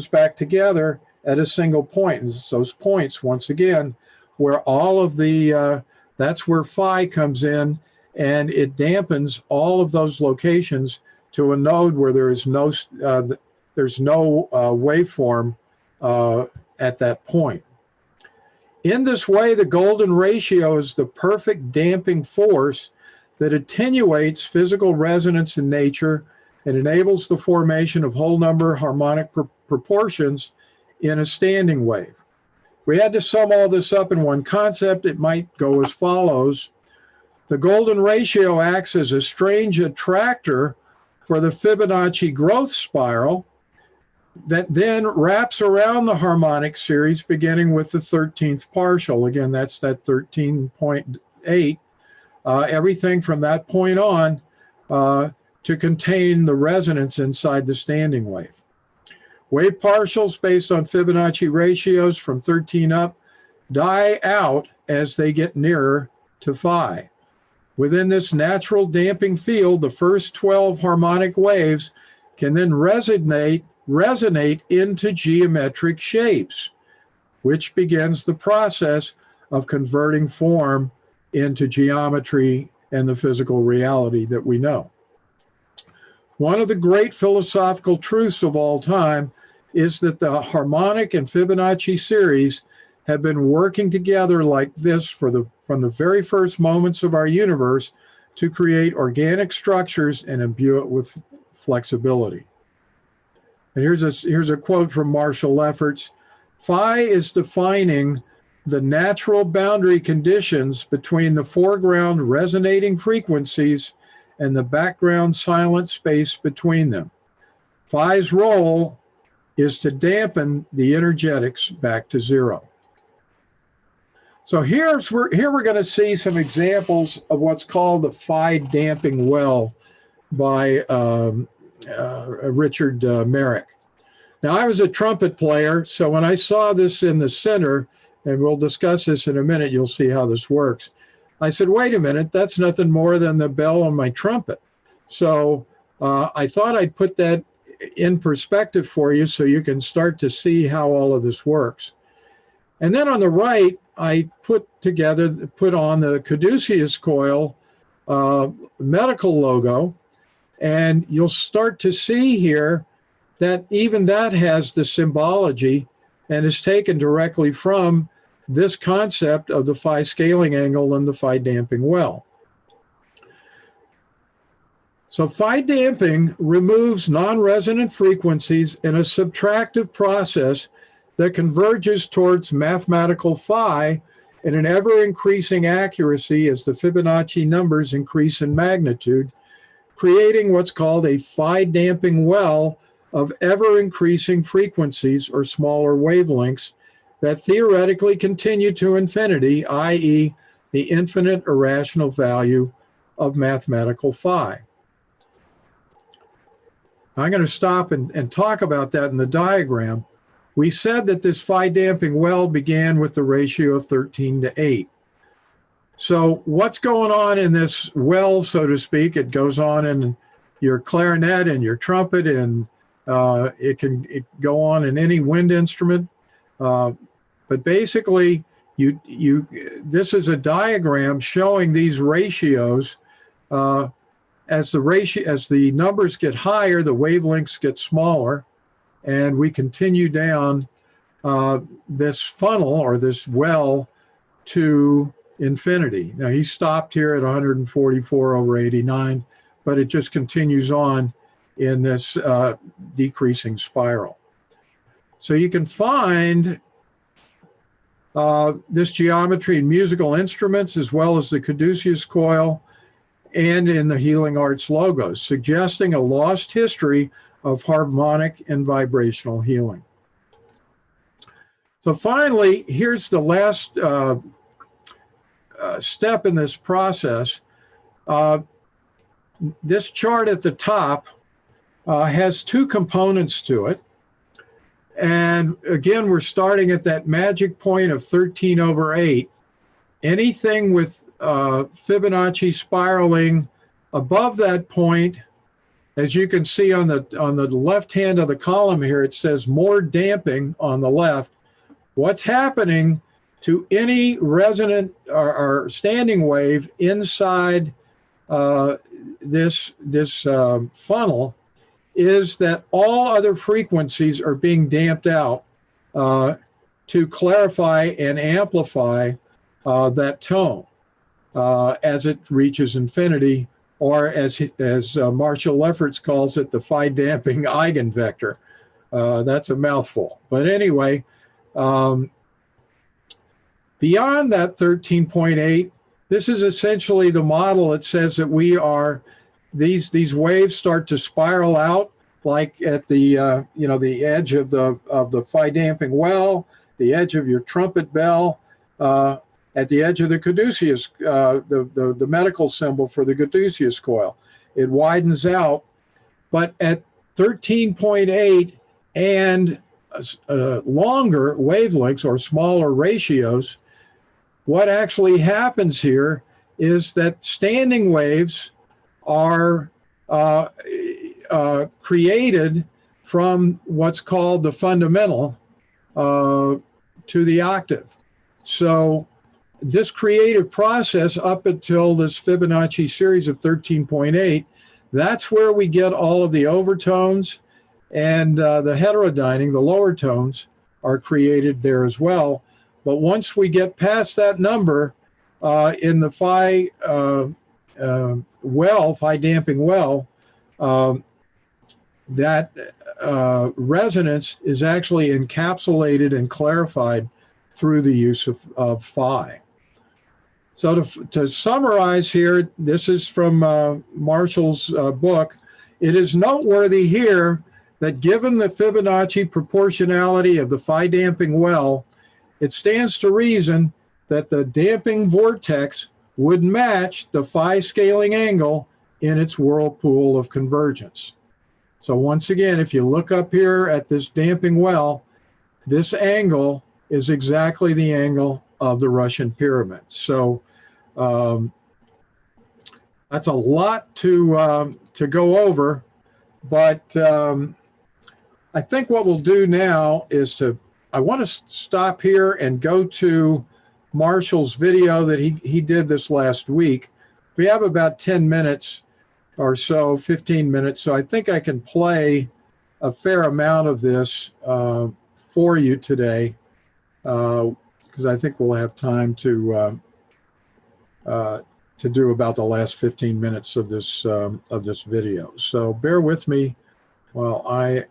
C: back together at a single point. And it's those points, once again, where all of that's where phi comes in, and it dampens all of those locations to a node where there's no waveform at that point. In this way, the golden ratio is the perfect damping force that attenuates physical resonance in nature and enables the formation of whole number harmonic proportions in a standing wave. If we had to sum all this up in one concept, it might go as follows. The golden ratio acts as a strange attractor for the Fibonacci growth spiral that then wraps around the harmonic series, beginning with the 13th partial. Again, that's that 13.8. Everything from that point on to contain the resonance inside the standing wave. Wave partials based on Fibonacci ratios from 13 up die out as they get nearer to phi. Within this natural damping field, the first 12 harmonic waves can then resonate into geometric shapes, which begins the process of converting form into geometry and the physical reality that we know. One of the great philosophical truths of all time is that the harmonic and Fibonacci series have been working together like this from the very first moments of our universe to create organic structures and imbue it with flexibility. And here's a quote from Marshall Lefferts. Phi is defining the natural boundary conditions between the foreground resonating frequencies and the background silent space between them. Phi's role is to dampen the energetics back to zero. So here we're going to see some examples of what's called the Phi damping well by Richard Merrick. Now, I was a trumpet player, so when I saw this in the center, and we'll discuss this in a minute, you'll see how this works. I said, wait a minute, that's nothing more than the bell on my trumpet. So I thought I'd put that in perspective for you so you can start to see how all of this works. And then on the right, I put on the caduceus coil medical logo. And you'll start to see here that even that has the symbology and is taken directly from this concept of the Phi scaling angle and the Phi damping well. So Phi damping removes non-resonant frequencies in a subtractive process that converges towards mathematical Phi in an ever-increasing accuracy as the Fibonacci numbers increase in magnitude, creating what's called a Phi damping well of ever-increasing frequencies or smaller wavelengths that theoretically continue to infinity, i.e. the infinite irrational value of mathematical Phi. I'm going to stop and talk about that in the diagram. We said that this Phi damping well began with the ratio of 13:8. So what's going on in this well, so to speak? It goes on in your clarinet and your trumpet, and it can go on in any wind instrument. But basically, this is a diagram showing these ratios. As the numbers get higher, the wavelengths get smaller, and we continue down this funnel or this well to infinity. Now, he stopped here at 144/89, but it just continues on in this decreasing spiral. So you can find this geometry in musical instruments as well as the caduceus coil and in the healing arts logos, suggesting a lost history of harmonic and vibrational healing. So finally, here's the last step in this process. This chart at the top has two components to it. And again, we're starting at that magic point of 13/8. Anything with Fibonacci spiraling above that point, as you can see on the left hand of the column here, it says more damping on the left. What's happening to any resonant or standing wave inside this funnel is that all other frequencies are being damped out to clarify and amplify that tone as it reaches infinity, or as Marshall Lefferts calls it, the Phi damping eigenvector. That's a mouthful. But anyway, beyond that 13.8, this is essentially the model that says that we are, these waves start to spiral out, like at the the edge of the Phi damping well, the edge of your trumpet bell, at the edge of the caduceus, the medical symbol for the caduceus coil. It widens out, but at 13.8 and longer wavelengths or smaller ratios, what actually happens here is that standing waves are created from what's called the fundamental to the octave. So this creative process up until this Fibonacci series of 13.8, that's where we get all of the overtones, and the heterodyning, the lower tones, are created there as well. But once we get past that number in the Phi Phi damping well, that resonance is actually encapsulated and clarified through the use of Phi. So to summarize here, this is from Marshall's book. It is noteworthy here that given the Fibonacci proportionality of the Phi damping well, it stands to reason that the damping vortex would match the Phi scaling angle in its whirlpool of convergence. So once again, if you look up here at this damping well, this angle is exactly the angle of the Russian pyramid. So that's a lot to go over, but I think what we'll do now is I want to stop here and go to Marshall's video that he did this last week, we have about 10 minutes or so, 15 minutes. So I think I can play a fair amount of this for you today, because I think we'll have time to do about the last 15 minutes of this video. So bear with me while I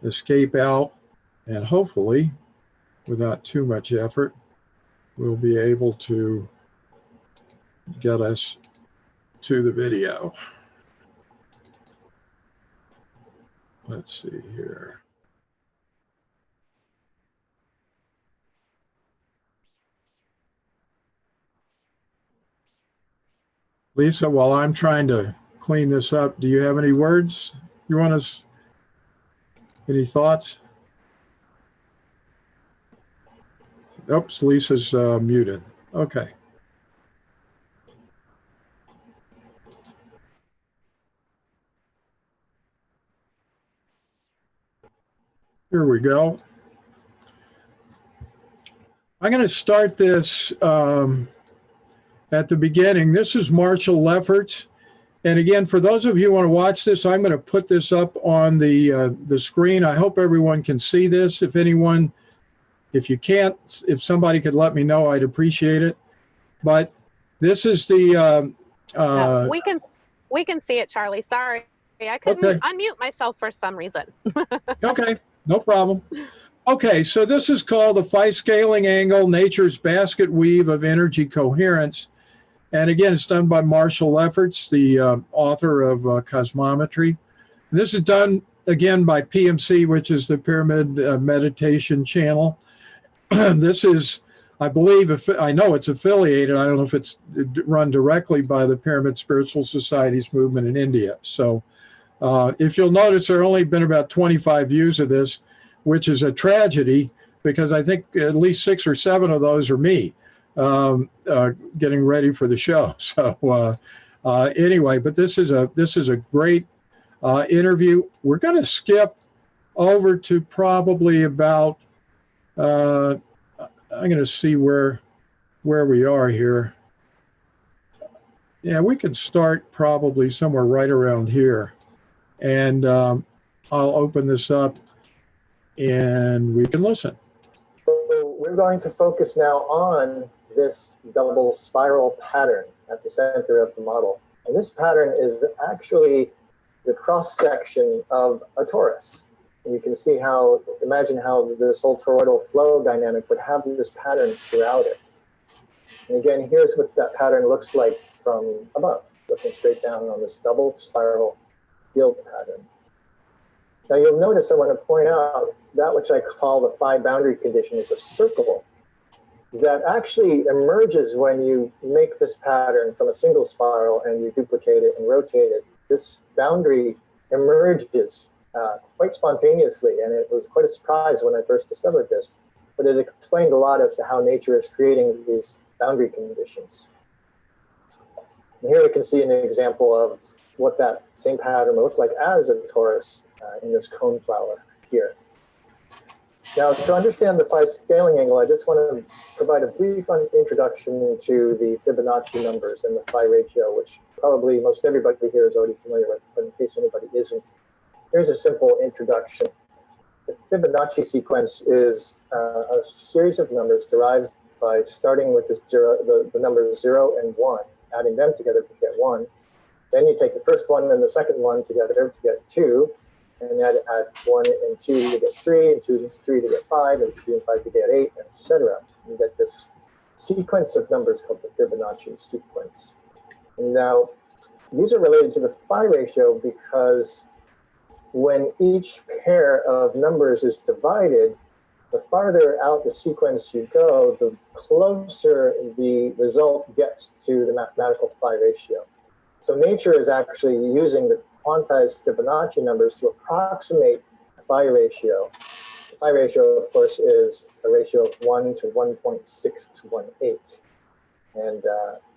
C: escape out, and hopefully, without too much effort, we'll be able to get us to the video. Let's see here. Lisa, while I'm trying to clean this up, do you have any words you want us, any thoughts? Oops, Lisa's muted. Okay. Here we go. I'm going to start this at the beginning. This is Marshall Lefferts. And again, for those of you who want to watch this, I'm going to put this up on the screen. I hope everyone can see this. If you can't, if somebody could let me know, I'd appreciate it. But this is the...
B: No, we can see it, Charlie. Sorry. I couldn't unmute myself for some reason.
C: Okay, no problem. Okay, so this is called the Phi Scaling Angle, Nature's Basket Weave of Energy Coherence. And again, it's done by Marshall Lefferts, the author of Cosmometry. This is done, again, by PMC, which is the Pyramid Meditation Channel. This is, I believe, I know it's affiliated. I don't know if it's run directly by the Pyramid Spiritual Societies movement in India. So if you'll notice, there have only been about 25 views of this, which is a tragedy, because I think at least 6 or 7 of those are me getting ready for the show. So anyway, but this is a great interview. We're going to skip over to probably about I'm going to see where we are here. Yeah, we can start probably somewhere right around here, and I'll open this up and we can listen.
D: So we're going to focus now on this double spiral pattern at the center of the model. And this pattern is actually the cross-section of a torus. And you can see how, imagine how this whole toroidal flow dynamic would have this pattern throughout it. And again, here's what that pattern looks like from above, looking straight down on this double spiral field pattern. Now you'll notice I want to point out that which I call the phi boundary condition is a circle that actually emerges when you make this pattern from a single spiral and you duplicate it and rotate it. This boundary emerges quite spontaneously, and it was quite a surprise when I first discovered this, but it explained a lot as to how nature is creating these boundary conditions. And here we can see an example of what that same pattern would look like as a torus in this cone flower here. Now, to understand the Phi scaling angle, I just want to provide a brief introduction to the Fibonacci numbers and the Phi ratio, which probably most everybody here is already familiar with, but in case anybody isn't, here's a simple introduction. The Fibonacci sequence is a series of numbers derived by starting with the numbers 0 and 1, adding them together to get 1. Then you take the first one and the second one together to get 2, and then add 1 and 2 to get 3, and 2 and 3 to get 5, and 3 and 5 to get 8, etc. You get this sequence of numbers called the Fibonacci sequence. And now, these are related to the Phi ratio because when each pair of numbers is divided, the farther out the sequence you go, the closer the result gets to the mathematical Phi ratio. So nature is actually using the quantized Fibonacci numbers to approximate the Phi ratio. The Phi ratio, of course, is a ratio of 1 to 1.618. And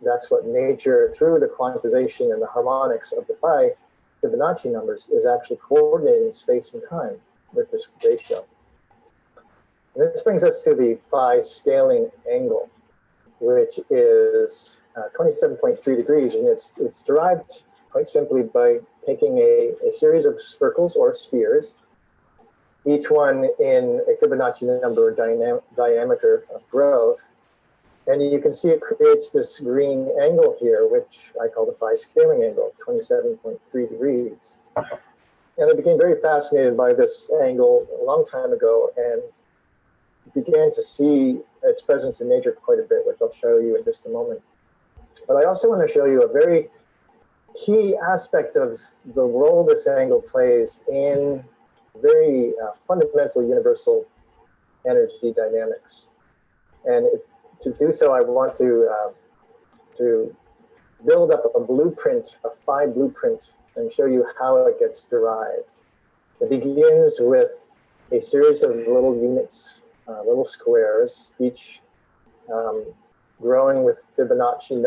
D: that's what nature, through the quantization and the harmonics of the Phi Fibonacci numbers, is actually coordinating space and time with this ratio. And this brings us to the Phi scaling angle, which is 27.3 degrees, and it's derived quite simply by taking a series of circles or spheres, each one in a Fibonacci number diameter of growth. And you can see it creates this green angle here, which I call the Phi Scaling Angle, 27.3 degrees. And I became very fascinated by this angle a long time ago and began to see its presence in nature quite a bit, which I'll show you in just a moment. But I also want to show you a very key aspect of the role this angle plays in very fundamental universal energy dynamics. And to do so, I want to build up a blueprint, a Phi blueprint, and show you how it gets derived. It begins with a series of little units, little squares, each growing with Fibonacci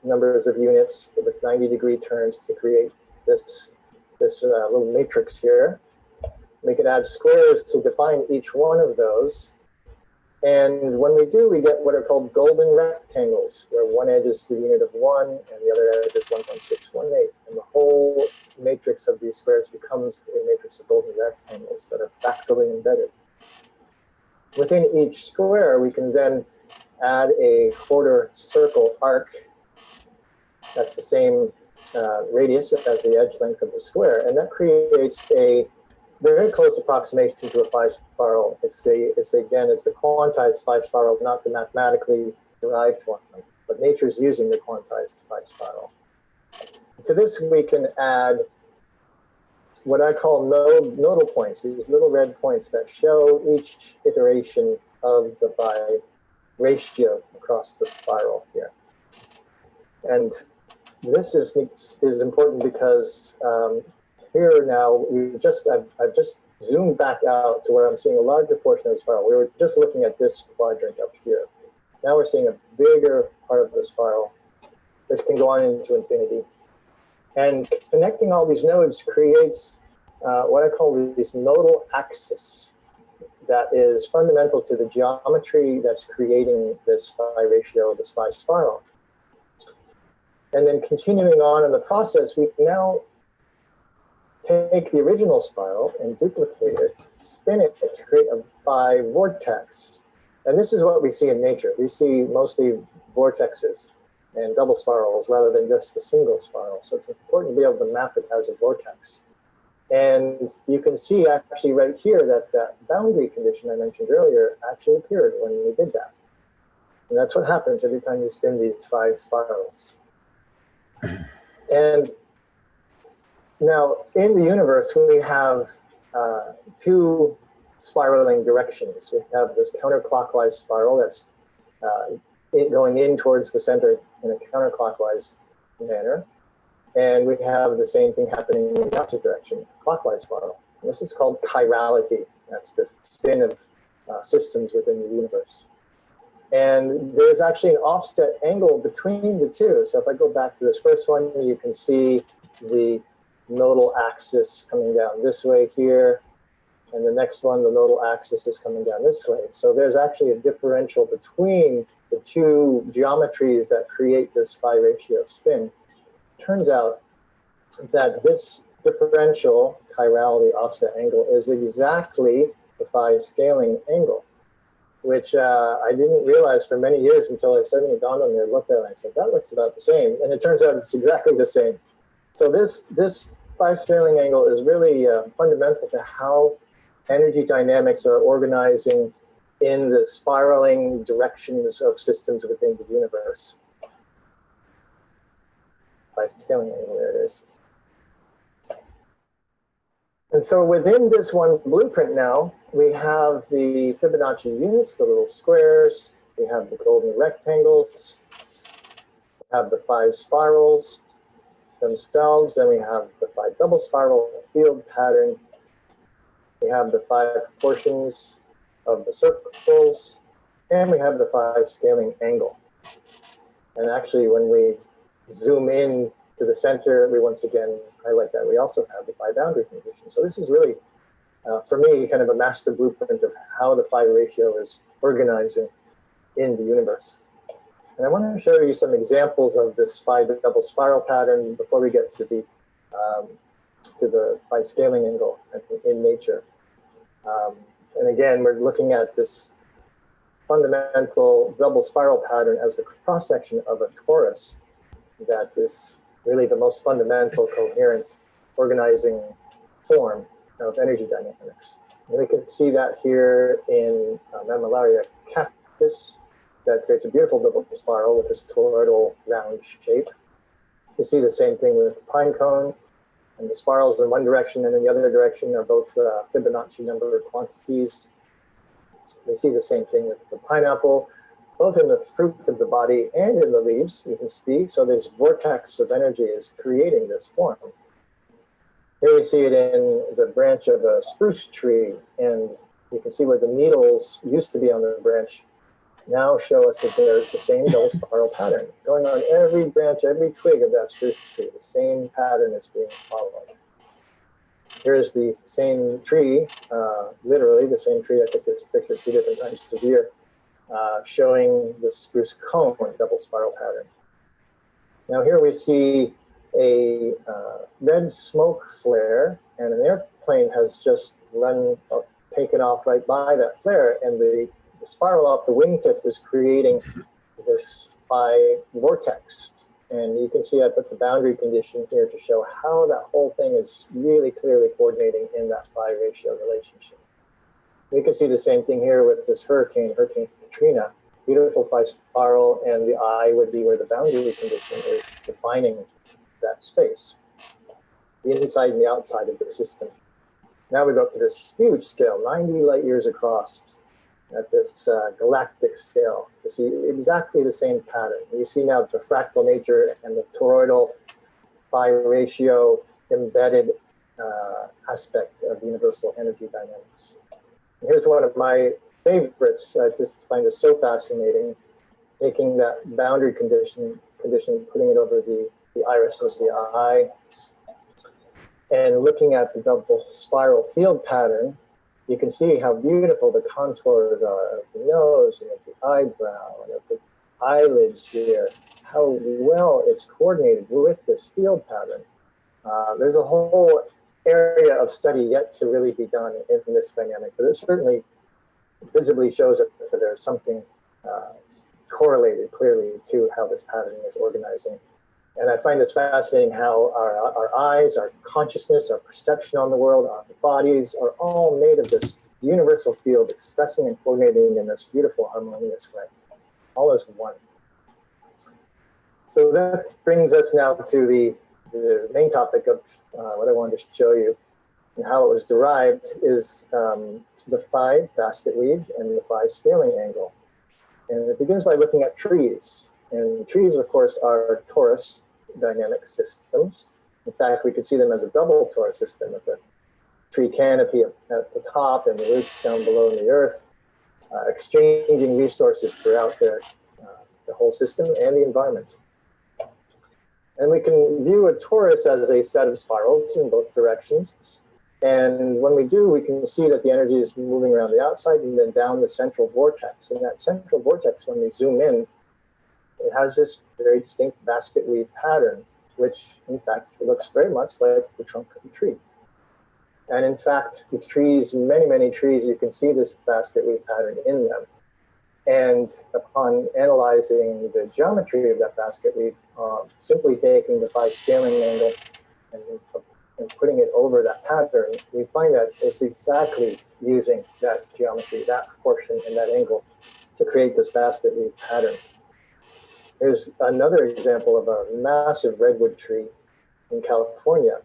D: numbers of units with 90-degree turns to create this little matrix here. We can add squares to define each one of those. And when we do, we get what are called golden rectangles, where one edge is the unit of 1 and the other edge is 1.618. And the whole matrix of these squares becomes a matrix of golden rectangles that are fractally embedded. Within each square, we can then add a quarter circle arc that's the same radius as the edge length of the square. And that creates a very close approximation to a Phi spiral. It's the quantized Phi spiral, not the mathematically derived one, but nature's using the quantized Phi spiral. To this, we can add what I call nodal points, these little red points that show each iteration of the Phi ratio across the spiral here. And this is important because here now, I've just zoomed back out to where I'm seeing a larger portion of the spiral. We were just looking at this quadrant up here. Now we're seeing a bigger part of the spiral, which can go on into infinity. And connecting all these nodes creates what I call this nodal axis that is fundamental to the geometry that's creating this Phi ratio, this Phi spiral. And then continuing on in the process, we can now take the original spiral and duplicate it, spin it to create a Phi vortex. And this is what we see in nature. We see mostly vortexes and double spirals rather than just the single spiral. So it's important to be able to map it as a vortex. And you can see actually right here that that boundary condition I mentioned earlier actually appeared when we did that. And that's what happens every time you spin these 5 spirals. And now in the universe, we have 2 spiraling directions. We have this counterclockwise spiral that's going in towards the center in a counterclockwise manner. And we have the same thing happening in the opposite direction, clockwise spiral. And this is called chirality. That's the spin of systems within the universe. And there's actually an offset angle between the two. So if I go back to this first one, you can see the nodal axis coming down this way here. And the next one, the nodal axis is coming down this way. So there's actually a differential between the 2 geometries that create this Phi ratio spin. Turns out that this differential chirality offset angle is exactly the Phi scaling angle, which I didn't realize for many years until I suddenly dawned on me. I looked at it and I said, that looks about the same. And it turns out it's exactly the same. So this Phi scaling angle is really fundamental to how energy dynamics are organizing in the spiraling directions of systems within the universe. Phi scaling angle, there it is. And so within this one blueprint now, we have the Fibonacci units, the little squares, we have the golden rectangles, we have the 5 spirals themselves, then we have the 5 double spiral field pattern, we have the 5 portions of the circles, and we have the Phi scaling angle. And actually, when we zoom in to the center, we once again highlight that we also have the Phi boundary condition. So this is really, for me, kind of a master blueprint of how the Phi ratio is organizing in the universe. And I want to show you some examples of this Phi double spiral pattern before we get to the Phi scaling angle in nature. And again, we're looking at this fundamental double spiral pattern as the cross-section of a torus that is really the most fundamental coherent organizing form of energy dynamics. And we can see that here in Mammillaria cactus that creates a beautiful double spiral with this toroidal round shape. You see the same thing with pine cone, and the spirals in one direction and in the other direction are both Fibonacci number quantities. We see the same thing with the pineapple, both in the fruit of the body and in the leaves, you can see. So this vortex of energy is creating this form. Here we see it in the branch of a spruce tree, and you can see where the needles used to be on the branch now show us that there's the same double spiral pattern going on every branch, every twig of that spruce tree. The same pattern is being followed. Here's the same tree, literally the same tree. I took this picture 2 different times this year, showing the spruce cone double spiral pattern. Now here we see a red smoke flare, and an airplane has just taken off right by that flare, and the spiral off the wingtip is creating this Phi vortex. And you can see I put the boundary condition here to show how that whole thing is really clearly coordinating in that Phi ratio relationship. You can see the same thing here with this Hurricane Katrina. Beautiful Phi spiral, and the eye would be where the boundary condition is defining that space, the inside and the outside of the system. Now we go up to this huge scale, 90 light years across, at this galactic scale, to see exactly the same pattern. You see now the fractal nature and the toroidal Phi ratio embedded aspect of universal energy dynamics. And here's one of my favorites. I just find this so fascinating, taking that boundary condition, putting it over the iris as the eye, and looking at the double spiral field pattern. You can see how beautiful the contours are of the nose and of the eyebrow and of the eyelids here, how well it's coordinated with this field pattern. There's a whole area of study yet to really be done in this dynamic, but it certainly visibly shows us that there's something correlated clearly to how this pattern is organizing. And I find this fascinating how our eyes, our consciousness, our perception on the world, our bodies are all made of this universal field expressing and coordinating in this beautiful harmonious way, all as one. So that brings us now to the main topic of what I wanted to show you, and how it was derived is the Phi basket weave and the Phi scaling angle. And it begins by looking at trees. And trees, of course, are torus dynamic systems. In fact, we could see them as a double torus system with the tree canopy at the top and the roots down below in the earth, exchanging resources throughout the whole system and the environment. And we can view a torus as a set of spirals in both directions. And when we do, we can see that the energy is moving around the outside and then down the central vortex. And that central vortex, when we zoom in, it has this very distinct basket weave pattern, which in fact looks very much like the trunk of a tree. And in fact, the trees, many trees, you can see this basket weave pattern in them. And upon analyzing the geometry of that basket weave, simply taking the Phi scaling angle and putting it over that pattern, we find that it's exactly using that geometry, that proportion, and that angle to create this basket weave pattern. Here's another example of a massive redwood tree in California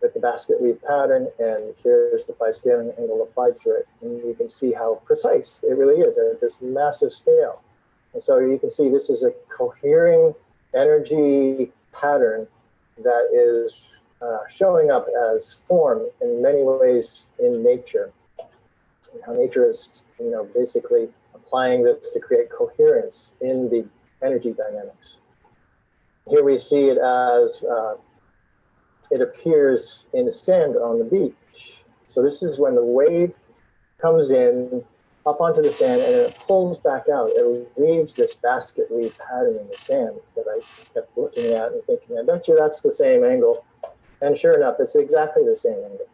D: with the basket weave pattern, and here's the Phi scaling angle applied to it. And you can see how precise it really is at this massive scale. And so you can see this is a cohering energy pattern that is showing up as form in many ways in nature. And how nature is, basically applying this to create coherence in the energy dynamics. Here we see it as it appears in the sand on the beach. So this is when the wave comes in up onto the sand, and it pulls back out. It weaves this basket weave pattern in the sand that I kept looking at and thinking, I bet you that's the same angle. And sure enough, it's exactly the same angle.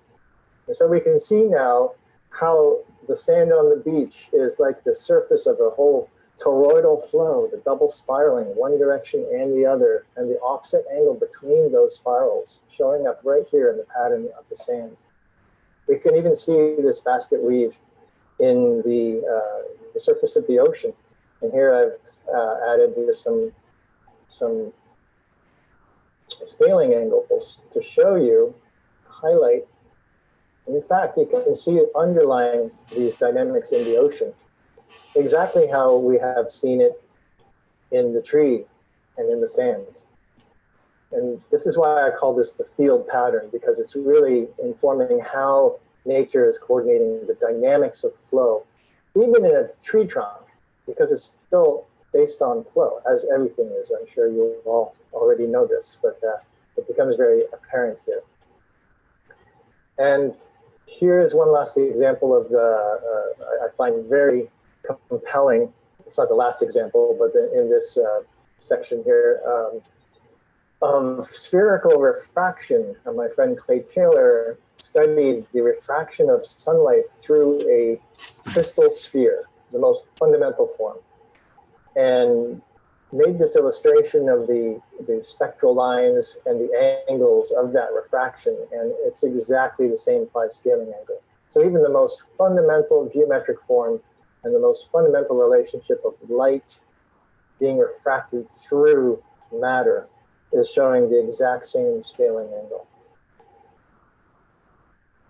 D: And so we can see now how the sand on the beach is like the surface of a whole toroidal flow, the double spiraling, one direction and the other, and the offset angle between those spirals showing up right here in the pattern of the sand. We can even see this basket weave in the surface of the ocean. And here I've added just some scaling angles to show you, highlight. In fact, you can see it underlying these dynamics in the ocean, exactly how we have seen it in the tree and in the sand. And this is why I call this the field pattern, because it's really informing how nature is coordinating the dynamics of flow, even in a tree trunk, because it's still based on flow, as everything is. I'm sure you all already know this, but it becomes very apparent here. And here is one last example of the, I find very compelling, it's not the last example, but in this section here, spherical refraction. My friend Clay Taylor studied the refraction of sunlight through a crystal sphere, the most fundamental form, and made this illustration of the spectral lines and the angles of that refraction, and it's exactly the same Phi scaling angle. So even the most fundamental geometric form and the most fundamental relationship of light being refracted through matter is showing the exact same scaling angle.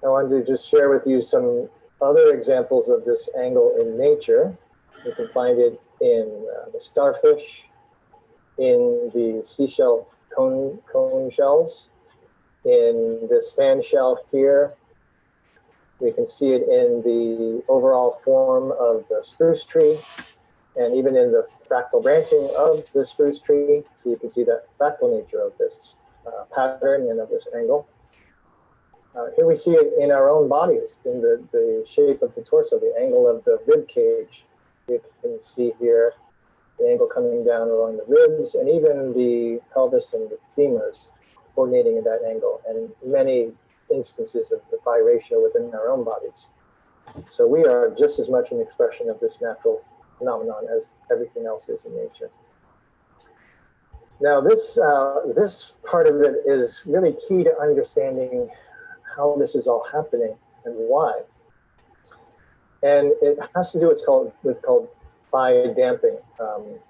D: I wanted to just share with you some other examples of this angle in nature. You can find it in the starfish, in the seashell cone shells, in this fan shell here. We can see it in the overall form of the spruce tree, and even in the fractal branching of the spruce tree. So you can see that fractal nature of this pattern and of this angle. Here we see it in our own bodies, in the shape of the torso, the angle of the rib cage. You can see here the angle coming down along the ribs, and even the pelvis and the femurs coordinating in that angle, and many instances of the Phi ratio within our own bodies. So we are just as much an expression of this natural phenomenon as everything else is in nature. Now this part of it is really key to understanding how this is all happening and why. And it has to do with what's called Phi damping.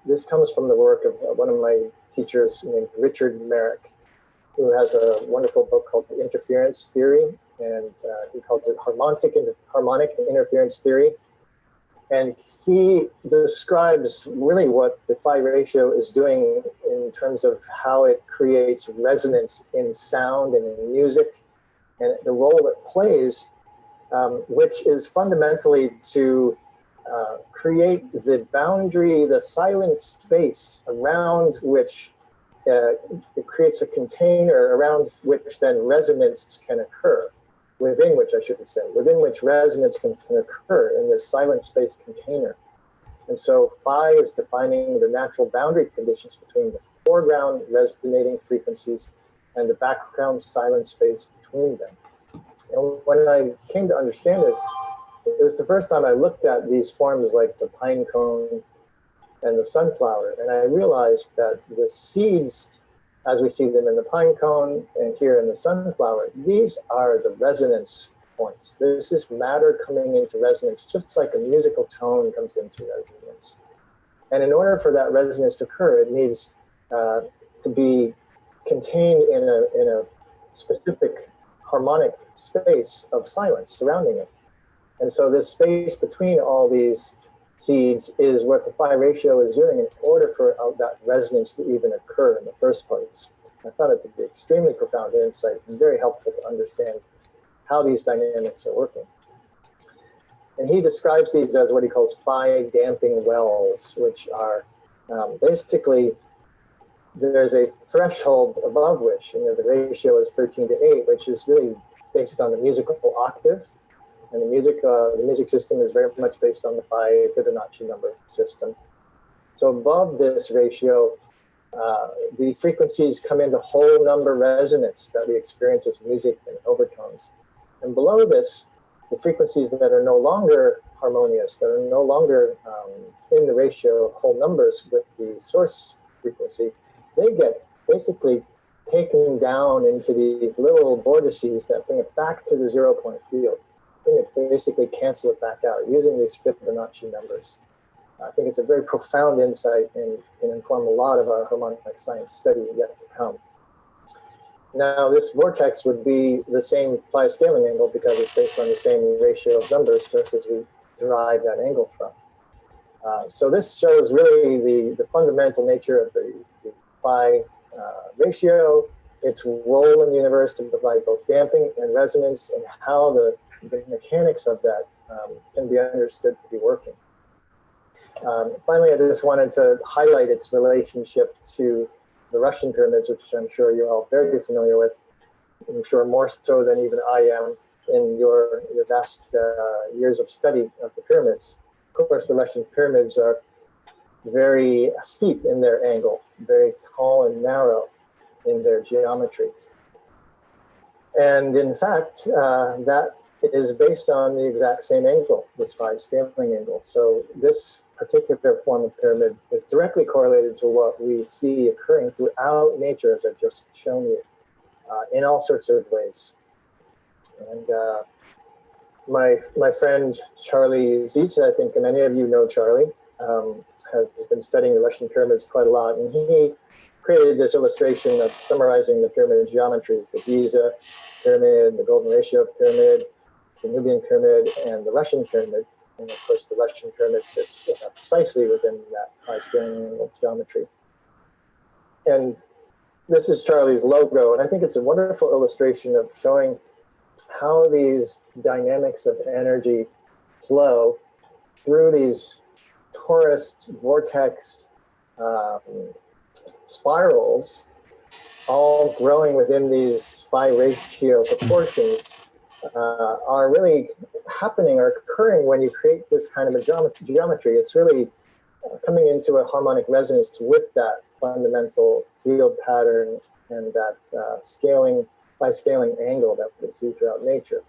D: This comes from the work of one of my teachers named Richard Merrick, who has a wonderful book called The Interference Theory, and he calls it Harmonic Interference Theory. And he describes really what the Phi ratio is doing in terms of how it creates resonance in sound and in music, and the role it plays, which is fundamentally to create the boundary, the silent space around which it creates a container around which then resonance can occur, within which resonance can occur in this silent space container. And so Phi is defining the natural boundary conditions between the foreground resonating frequencies and the background silent space between them. And when I came to understand this, it was the first time I looked at these forms like the pine cone and the sunflower, and I realized that the seeds, as we see them in the pine cone and here in the sunflower, these are the resonance points. This is matter coming into resonance, just like a musical tone comes into resonance. And in order for that resonance to occur, it needs to be contained in a specific harmonic space of silence surrounding it. And so this space between all these seeds is what the Phi ratio is doing in order for that resonance to even occur in the first place. I found it to be extremely profound insight and very helpful to understand how these dynamics are working. And he describes these as what he calls Phi damping wells, which are basically, there's a threshold above which, the ratio is 13 to 8, which is really based on the musical octave. And the music system is very much based on the Phi Fibonacci number system. So above this ratio, the frequencies come into whole number resonance that we experience as music and overtones. And below this, the frequencies that are no longer harmonious, that are no longer in the ratio of whole numbers with the source frequency, they get basically taken down into these little vortices that bring it back to the 0 point field. Bring it basically cancel it back out using these Fibonacci numbers. I think it's a very profound insight and can inform a lot of our harmonic science study yet to come. Now, this vortex would be the same Phi scaling angle because it's based on the same ratio of numbers, just as we derive that angle from. So this shows really the fundamental nature of the Phi ratio, its role in the universe to provide both damping and resonance, and how the mechanics of that can be understood to be working. Finally, I just wanted to highlight its relationship to the Russian pyramids, which I'm sure you're all very familiar with. I'm sure more so than even I am in your vast years of study of the pyramids. Of course, the Russian pyramids are very steep in their angle, very tall and narrow in their geometry. And in fact, that is based on the exact same angle, this Phi scaling angle. So this particular form of pyramid is directly correlated to what we see occurring throughout nature, as I've just shown you, in all sorts of ways. And my friend Charlie Zietz, I think many of you know Charlie, has been studying the Russian pyramids quite a lot, and he created this illustration of summarizing the pyramid geometries: the Giza pyramid, the Golden Ratio pyramid, the Nubian pyramid, and the Russian pyramid. And of course, the Russian pyramid fits precisely within that Phi scaling angle geometry. And this is Charlie's logo, and I think it's a wonderful illustration of showing how these dynamics of energy flow through these torus vortex spirals, all growing within these Phi ratio proportions, are really happening or occurring when you create this kind of a geometry. It's really coming into a harmonic resonance with that fundamental field pattern and that Phi scaling angle that we see throughout nature.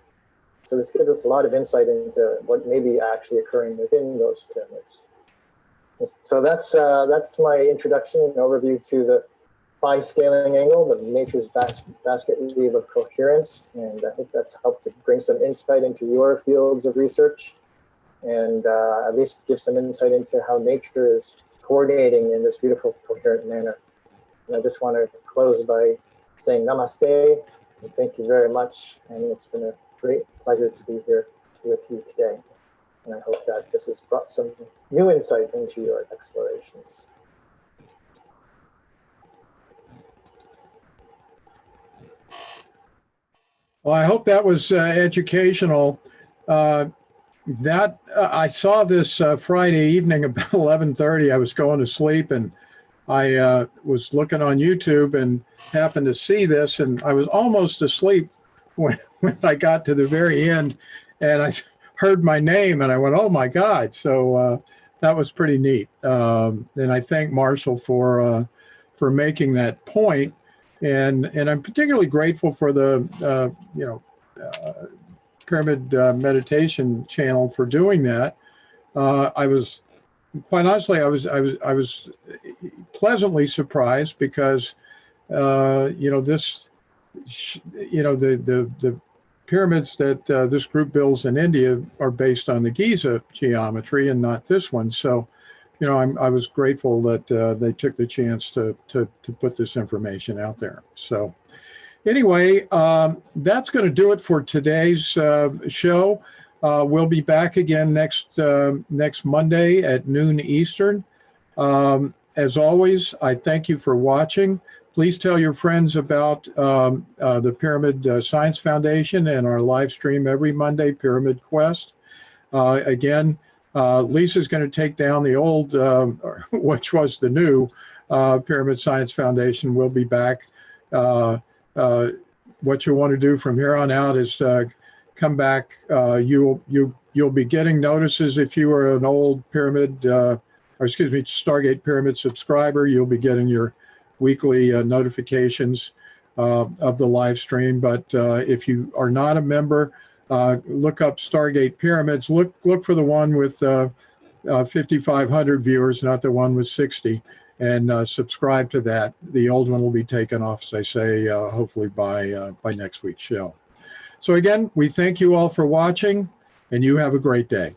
D: So this gives us a lot of insight into what may be actually occurring within those pyramids. So that's my introduction and overview to the Phi scaling angle, the nature's basket weave of coherence. And I think that's helped to bring some insight into your fields of research, and at least give some insight into how nature is coordinating in this beautiful, coherent manner. And I just want to close by saying namaste, and thank you very much. And it's been a great pleasure to be here with you today. And I hope that this has brought some new insight into your explorations.
C: Well, I hope that was educational. I saw this Friday evening about 11:30. I was going to sleep, and I was looking on YouTube and happened to see this, and I was almost asleep when I got to the very end, and I heard my name, and I went, "Oh my God!" So that was pretty neat, and I thank Marshall for making that point. And I'm particularly grateful for the Pyramid Meditation channel for doing that. I was quite honestly, I was pleasantly surprised because the pyramids that this group builds in India are based on the Giza geometry and not this one. So, I was grateful that they took the chance to put this information out there. So anyway, that's going to do it for today's show. We'll be back again next Monday at noon Eastern. As always, I thank you for watching. Please tell your friends about the Pyramid Science Foundation and our live stream every Monday, Pyramid Quest. Again, Lisa's going to take down the old, which was the new Pyramid Science Foundation. We'll be back. What you want to do from here on out is come back. You'll be getting notices if you are an old Pyramid, or excuse me, Stargate Pyramid subscriber. You'll be getting your weekly notifications of the live stream. But if you are not a member, look up Stargate Pyramids. Look for the one with 5,500 viewers, not the one with 60, and subscribe to that. The old one will be taken off, as I say, hopefully by next week's show. So again, we thank you all for watching, and you have a great day.